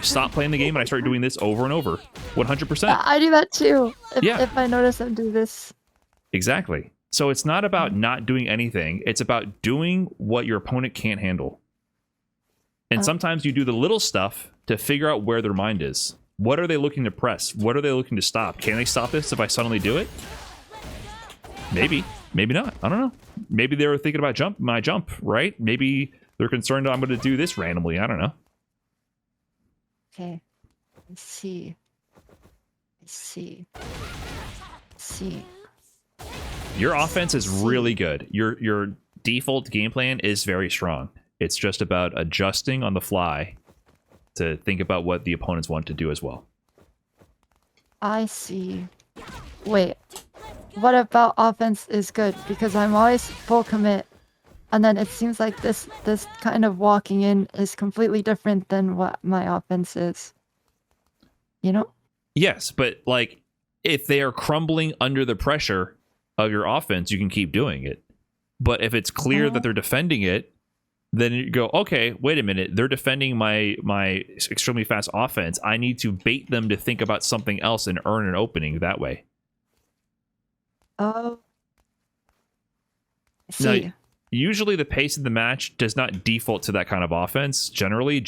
stop playing the game and I start doing this over and over. 100%. I do that too. Yeah. If I notice them do this. Exactly. So it's not about not doing anything. It's about doing what your opponent can't handle. And sometimes you do the little stuff to figure out where their mind is. What are they looking to press? What are they looking to stop? Can they stop this if I suddenly do it? Maybe. Maybe not. I don't know. Maybe they were thinking about my jump, right? Maybe they're concerned I'm going to do this randomly. I don't know. Okay. Let's see. Your offense is really good. Your default game plan is very strong. It's just about adjusting on the fly to think about what the opponents want to do as well. I see. Wait. What about offense is good? Because I'm always full commit. And then it seems like this kind of walking in is completely different than what my offense is. You know? Yes, but like if they are crumbling under the pressure of your offense, you can keep doing it. But if it's clear that they're defending it, then you go, okay, wait a minute, they're defending my extremely fast offense. I need to bait them to think about something else and earn an opening that way. Oh. I see. Now, usually the pace of the match does not default to that kind of offense. Generally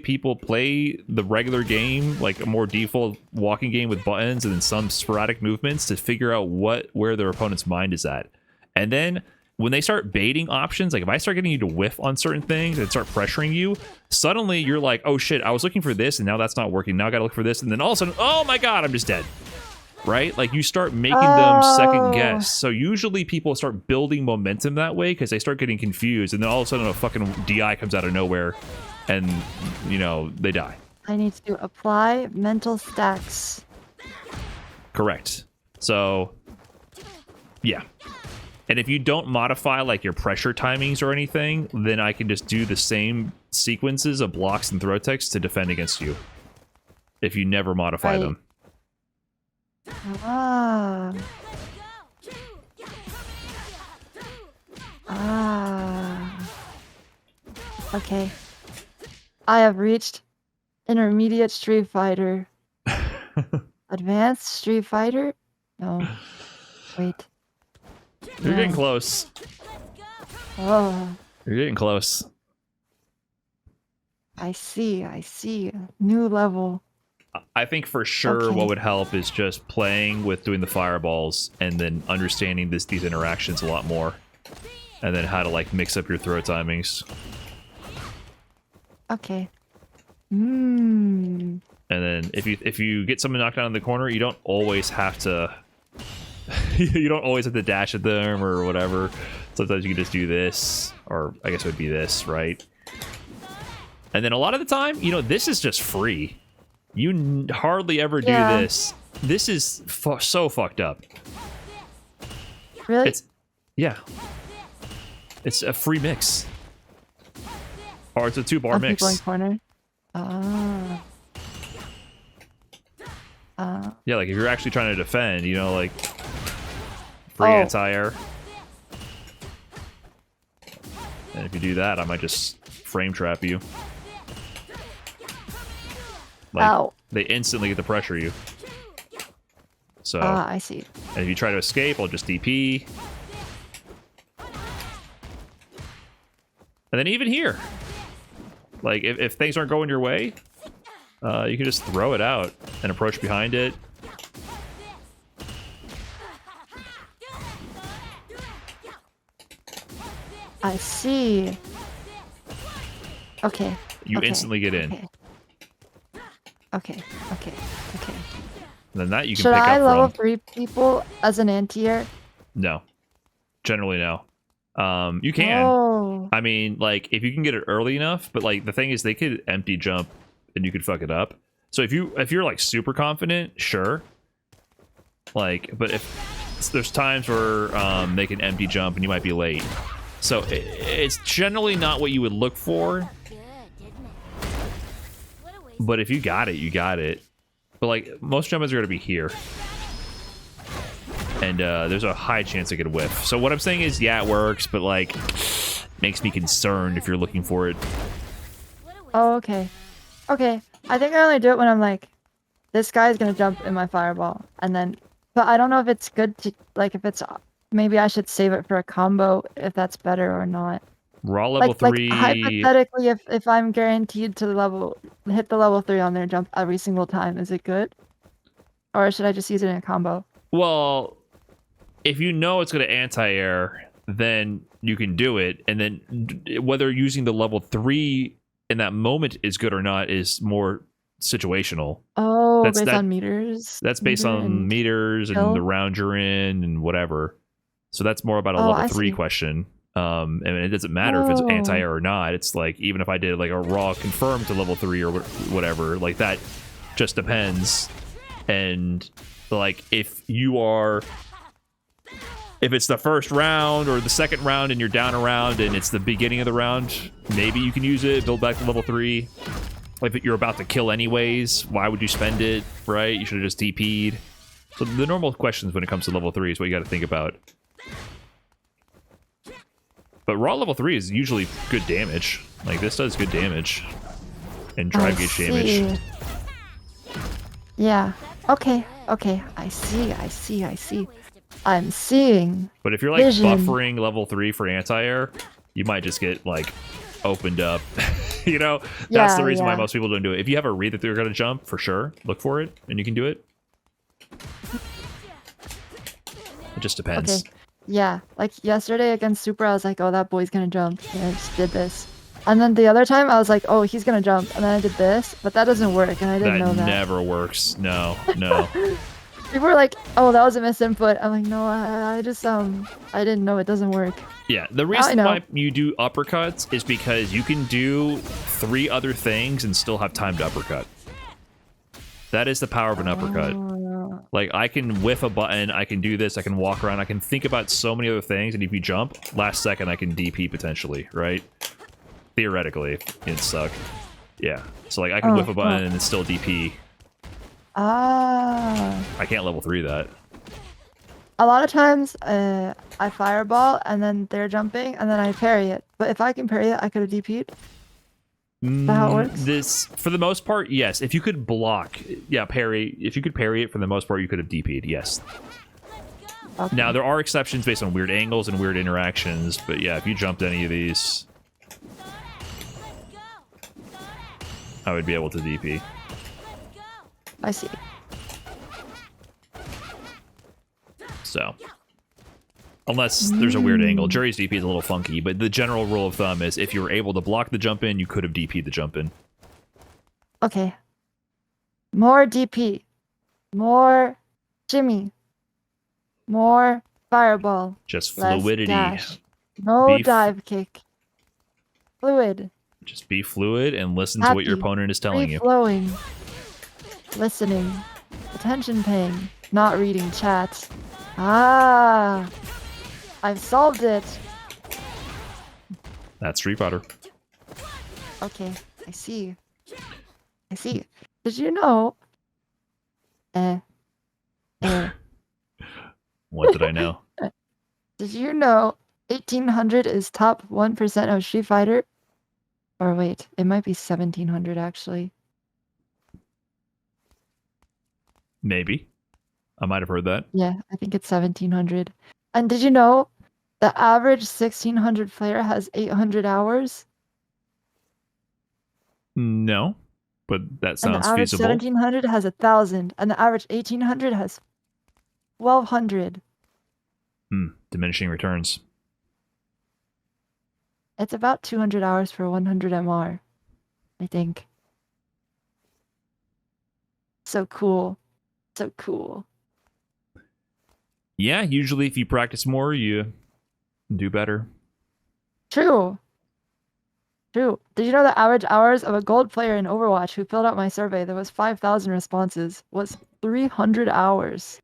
people play the regular game, like a more default walking game with buttons and then some sporadic movements to figure out where their opponent's mind is at. And then when they start baiting options, like if I start getting you to whiff on certain things and start pressuring you, suddenly you're like, oh shit, I was looking for this and now that's not working. Now I gotta look for this. And then all of a sudden, oh my God, I'm just dead. Right? Like you start making them second guess. So usually people start building momentum that way because they start getting confused. And then all of a sudden a fucking DI comes out of nowhere and, you know, they die. I need to apply mental stacks. Correct. So, yeah. And if you don't modify like your pressure timings or anything, then I can just do the same sequences of blocks and throw techs to defend against you. If you never modify them. Ah. Okay. I have reached intermediate Street Fighter. Advanced Street Fighter? No. Wait. You're getting close. Oh. You're getting close. I see. New level. I think for sure what would help is just playing with doing the fireballs and then understanding these interactions a lot more. And then how to like mix up your throw timings. Okay. And then if you get someone knocked down in the corner, you don't always have to dash at them or whatever. Sometimes you can just do this, or I guess it would be this, right? And then a lot of the time, you know, this is just free. You hardly ever do this. This is so fucked up. Really? It's a free mix. Or it's a 2-bar mix. People in corner. Yeah, like if you're actually trying to defend, you know, like free anti-air. And if you do that, I might just frame trap you. Like, they instantly get to pressure you. So, I see. And if you try to escape, I'll just DP. And then even here, like if things aren't going your way, you can just throw it out and approach behind it. I see. Okay. You instantly get in. Okay. And then that you can Should pick up I level from. 3 people as an anti-air? No. Generally, no. You can. Oh. I mean, like, if you can get it early enough, but like the thing is they could empty jump and you could fuck it up. So if you're like super confident, sure. Like, but if there's times where they can empty jump and you might be late. So it's generally not what you would look for. But if you got it, you got it. But like most jump-ins are going to be here. And there's a high chance I could whiff. So what I'm saying is, yeah, it works, but like makes me concerned if you're looking for it. Oh, okay. Okay. I think I only do it when I'm like, this guy's gonna jump in my fireball, and then, but I don't know if it's good to, like, if it's, maybe I should save it for a combo, if that's better or not. Raw level 3. Like hypothetically, if I'm guaranteed to hit the level 3 on their jump every single time, is it good? Or should I just use it in a combo? Well, if you know it's going to anti-air, then you can do it. And then whether using the level 3 in that moment is good or not is more situational. Oh, based on meters? That's based on meters and the round you're in and whatever. So that's more about a level 3 question. And it doesn't matter if it's anti-air or not. It's like, even if I did like a raw confirm to level 3 or whatever, like that just depends. And like if it's the first round or the second round and you're down a round and it's the beginning of the round, maybe you can use it, build back to level 3. Like if you're about to kill anyways, why would you spend it, right? You should have just DP'd. So the normal questions when it comes to level 3 is what you got to think about. But raw level 3 is usually good damage. Like this does good damage. And drive gauge damage. Yeah. Okay. Okay. I see. I'm seeing. But if you're like buffering level 3 for anti-air, you might just get like opened up. You know, that's the reason why most people don't do it. If you have a read that they're going to jump, for sure, look for it and you can do it. It just depends. Okay. Yeah, like yesterday against Super, I was like, oh, that boy's gonna jump, and I just did this. And then the other time, I was like, oh, he's gonna jump, and then I did this, but that doesn't work, and I didn't know that. That never works. No. People were like, oh, that was a misinput. I'm like, no, I just, I didn't know it doesn't work. Yeah, the reason why you do uppercuts is because you can do 3 other things and still have time to uppercut. That is the power of an uppercut. Like, I can whiff a button, I can do this, I can walk around, I can think about so many other things, and if you jump, last second I can DP potentially, right? Theoretically, it'd suck. Yeah, so like, I can whiff a button and it's still DP. I can't level 3 that. A lot of times, I fireball, and then they're jumping, and then I parry it. But if I can parry it, I could have DP'd. Is that how it works? For the most part, yes. If you could block, parry. If you could parry it, for the most part, you could have DP'd, yes. Okay. Now, there are exceptions based on weird angles and weird interactions, but yeah, if you jumped any of these, I would be able to DP. I see. So, unless there's a weird angle. Juri's DP is a little funky, but the general rule of thumb is if you were able to block the jump in, you could have DP'd the jump in. Okay. More DP. More shimmy. More fireball. Just fluidity. No dive kick. Fluid. Just be fluid and listen to what your opponent is telling you. Flowing. Listening. Attention paying. Not reading chat. I've solved it. That's Street Fighter. Okay, I see. Did you know? What did I know? Did you know 1800 is top 1% of Street Fighter? Or wait, it might be 1700 actually. Maybe. I might have heard that. Yeah, I think it's 1700. And did you know the average 1600 player has 800 hours? No, but that sounds and the average feasible. 1700 has 1,000, and the average 1800 has 1,200. Diminishing returns. It's about 200 hours for 100 MR, I think. So cool. So cool. Yeah, usually if you practice more, you do better. True. Did you know the average hours of a gold player in Overwatch who filled out my survey, there was 5,000 responses, was 300 hours.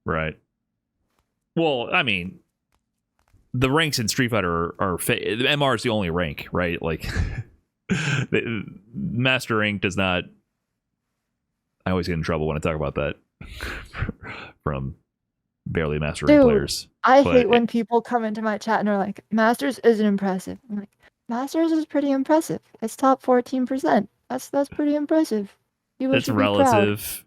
Right. Well, I mean, the ranks in Street Fighter are the MR is the only rank, right? Like, the Master rank does not... I always get in trouble when I talk about that from barely mastering Dude, players. I But hate when people come into my chat and are like, Masters isn't impressive. I'm like, Masters is pretty impressive. It's top 14%. That's pretty impressive. People It's should be proud. relative.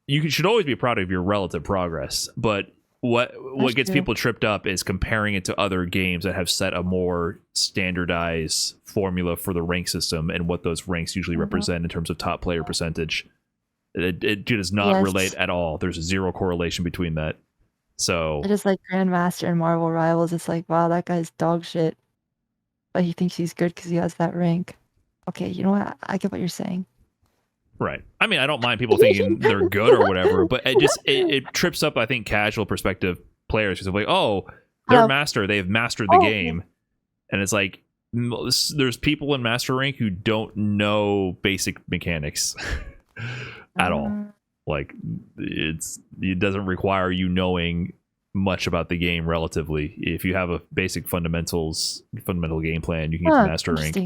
You should always be proud of your relative progress. But what gets true. people tripped up is comparing it to other games that have set a more standardized formula for the rank system and what those ranks usually represent in terms of top player percentage. It does not relate at all. There's zero correlation between that. So I just like Grandmaster and Marvel Rivals. It's like, wow, that guy's dog shit. But he thinks he's good because he has that rank. Okay, you know what? I get what you're saying. right. I mean, I don't mind people thinking they're good or whatever, but it trips up, I think, casual perspective players because they're like, oh, they're master. They've mastered the game. And it's like, there's people in master rank who don't know basic mechanics at all. Like, it doesn't require you knowing much about the game relatively. If you have a basic fundamental game plan, you can get to master rank.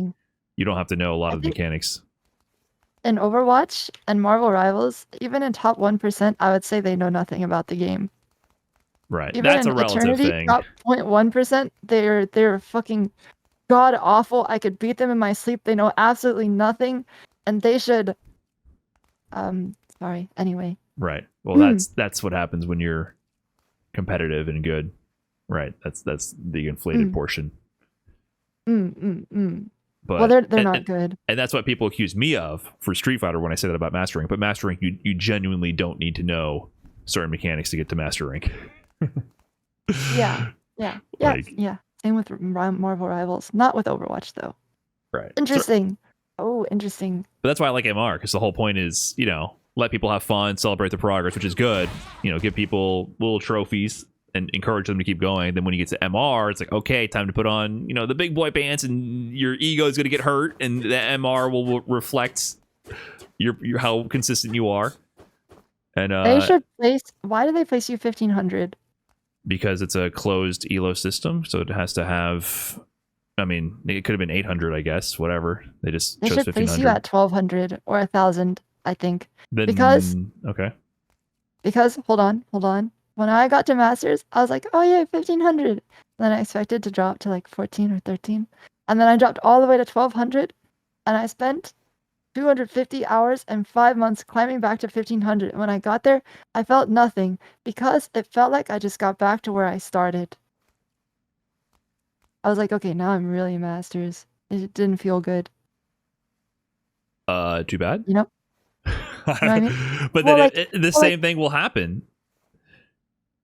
You don't have to know a lot of the mechanics. In Overwatch and Marvel Rivals, even in top 1%, I would say they know nothing about the game. Right. Even That's in a relative Eternity, thing. Top 0.1%, they're fucking god awful. I could beat them in my sleep. They know absolutely nothing, and they should. Sorry. Anyway. Right. Well, that's what happens when you're competitive and good. Right. That's the inflated portion. But Well, they're not good. And that's what people accuse me of for Street Fighter when I say that about mastering. But mastering, you genuinely don't need to know certain mechanics to get to master rank. Yeah. Same with Marvel Rivals. Not with Overwatch though. Right. Interesting. Interesting. But that's why I like MR, because the whole point is, let people have fun, celebrate the progress, which is good. Give people little trophies and encourage them to keep going. Then when you get to MR, it's like, okay, time to put on, the big boy pants, and your ego is going to get hurt, and the MR will reflect your how consistent you are. And they should place. Why do they place you 1500? Because it's a closed ELO system, so it has to have. I mean, it could have been 800, I guess. Whatever. They chose 1500. They should place you at 1200 or 1000, I think. Because hold on. When I got to Masters, I was like, oh yeah, 1500. Then I expected to drop to like 14 or 13, and then I dropped all the way to 1200, and I spent 250 hours and 5 months climbing back to 1500. And when I got there, I felt nothing because it felt like I just got back to where I started. I was like, okay, now I'm really Masters. It didn't feel good. Too bad. You know what I mean? But then the same thing will happen.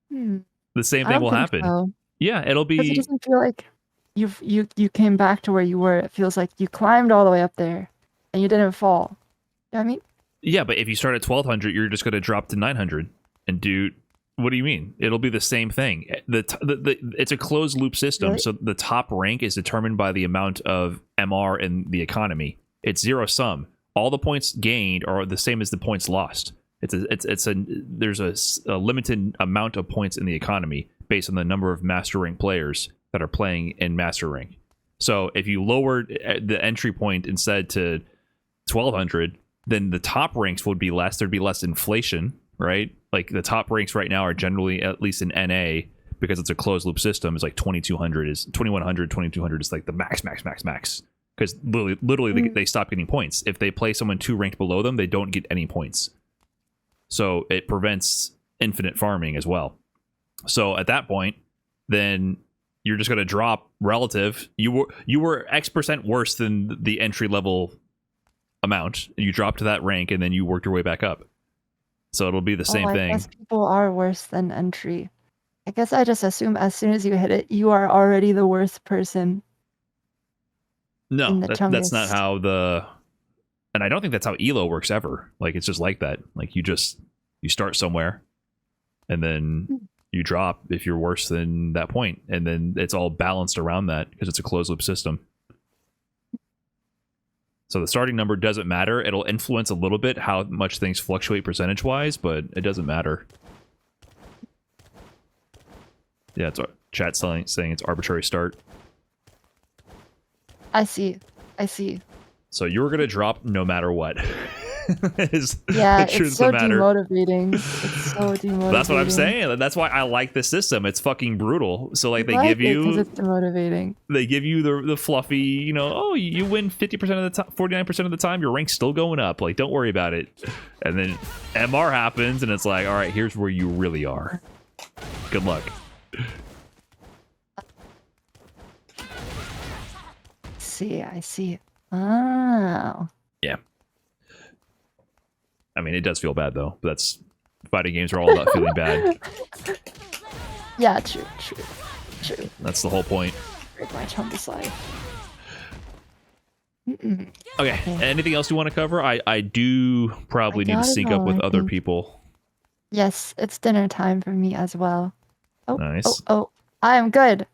The same thing will happen. So. Yeah, it'll be. It doesn't feel like you came back to where you were. It feels like you climbed all the way up there, and you didn't fall. You know what I mean? Yeah, but if you start at 1200, you're just going to drop to 900 and do. What do you mean? It'll be the same thing. It's a closed loop system, really? So the top rank is determined by the amount of MR in the economy. It's zero sum. All the points gained are the same as the points lost. There's a limited amount of points in the economy based on the number of master rank players that are playing in master rank. So if you lowered the entry point instead to 1200, then the top ranks would be less. There'd be less inflation, right? Like the top ranks right now are generally, at least in NA, because it's a closed loop system, is like 2200 is 2100, 2200 is like the max. Because literally they stop getting points. If they play someone 2 ranked below them, they don't get any points. So it prevents infinite farming as well. So at that point, then you're just going to drop relative. You were X% worse than the entry level amount. You drop to that rank, and then you work your way back up. So it'll be the same thing. I guess people are worse than entry. I guess I just assume as soon as you hit it, you are already the worst person. No, that's not how and I don't think that's how ELO works ever. Like, it's just like that. Like, you start somewhere, and then you drop if you're worse than that point, and then it's all balanced around that because it's a closed loop system. So the starting number doesn't matter. It'll influence a little bit how much things fluctuate percentage-wise, but it doesn't matter. Yeah, it's chat saying it's arbitrary start. I see. So you were going to drop no matter what. Yeah, the truth it's so of the matter. demotivating. It's so demotivating. That's what I'm saying. That's why I like this system. It's fucking brutal. So like they give you because it's demotivating. they give you the fluffy, you know, oh, you win 50% of the time, 49% of the time, your rank's still going up. Like, don't worry about it. And then MR happens, and it's like, all right, here's where you really are. Good luck. I see. Oh. Yeah. I mean, it does feel bad though. That's fighting games are all about feeling bad. Yeah, true. That's the whole point. Break my Chungus life. Okay. Anything else you want to cover? I do probably need to sync up with other people. Yes, it's dinner time for me as well. Oh, Nice. Oh, I am good.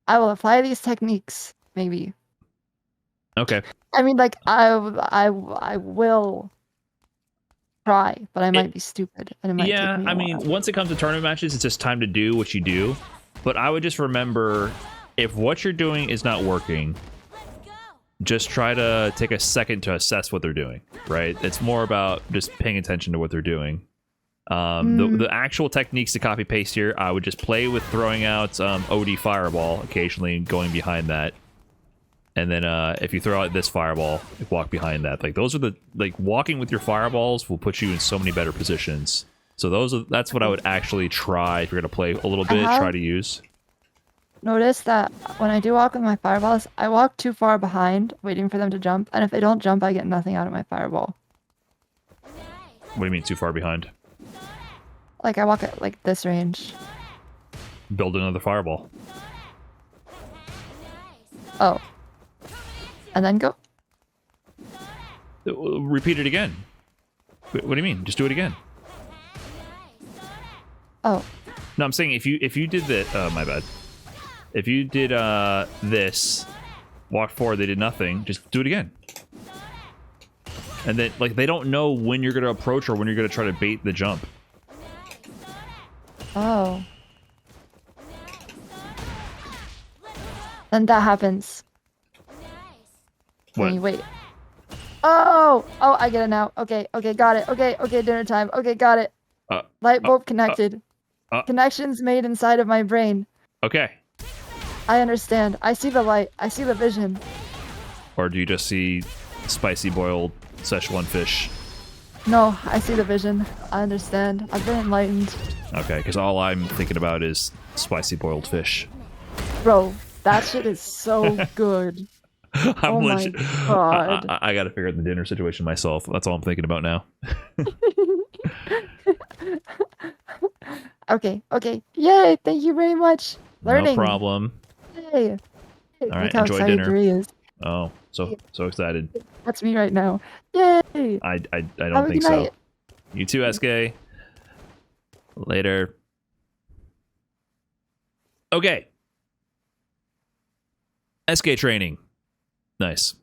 I will apply these techniques, maybe. Okay. I mean, like, I will try, but I might be stupid, and it might take me a while. Once it comes to tournament matches, it's just time to do what you do. But I would just remember, if what you're doing is not working, just try to take a second to assess what they're doing, right? It's more about just paying attention to what they're doing. The actual techniques to copy paste here, I would just play with throwing out OD Fireball occasionally and going behind that. And then if you throw out this fireball, walk behind that. Like those are the walking with your fireballs will put you in so many better positions. So that's what I would actually try if you're gonna play a little bit. Try to use. Notice that when I do walk with my fireballs, I walk too far behind, waiting for them to jump. And if they don't jump, I get nothing out of my fireball. What do you mean too far behind? Like I walk at like this range. Build another fireball. Oh. And then go. Repeat it again. What do you mean? Just do it again. Oh. No, I'm saying if you did that. My bad. If you did this, walk forward, they did nothing. Just do it again. And then they don't know when you're gonna approach or when you're gonna try to bait the jump. Oh. Then that happens. What? Then you wait. Oh, I get it now. Okay, got it. Okay, dinner time. Okay, got it. Light bulb connected. Connections made inside of my brain. Okay. I understand. I see the light. I see the vision. Or do you just see spicy boiled Szechuan fish? No, I see the vision. I understand. I've been enlightened. Okay, because all I'm thinking about is spicy boiled fish. Bro, that shit is so good. I'm legit. My God. I got to figure out the dinner situation myself. That's all I'm thinking about now. Okay. Yay! Thank you very much. Learning. No problem. Yay! All right, look how enjoy excited dinner. Juri is. Oh, so excited. That's me right now. Yay! I don't think so. Night. You too, Eskay. Later. Okay. Eskay training. Nice.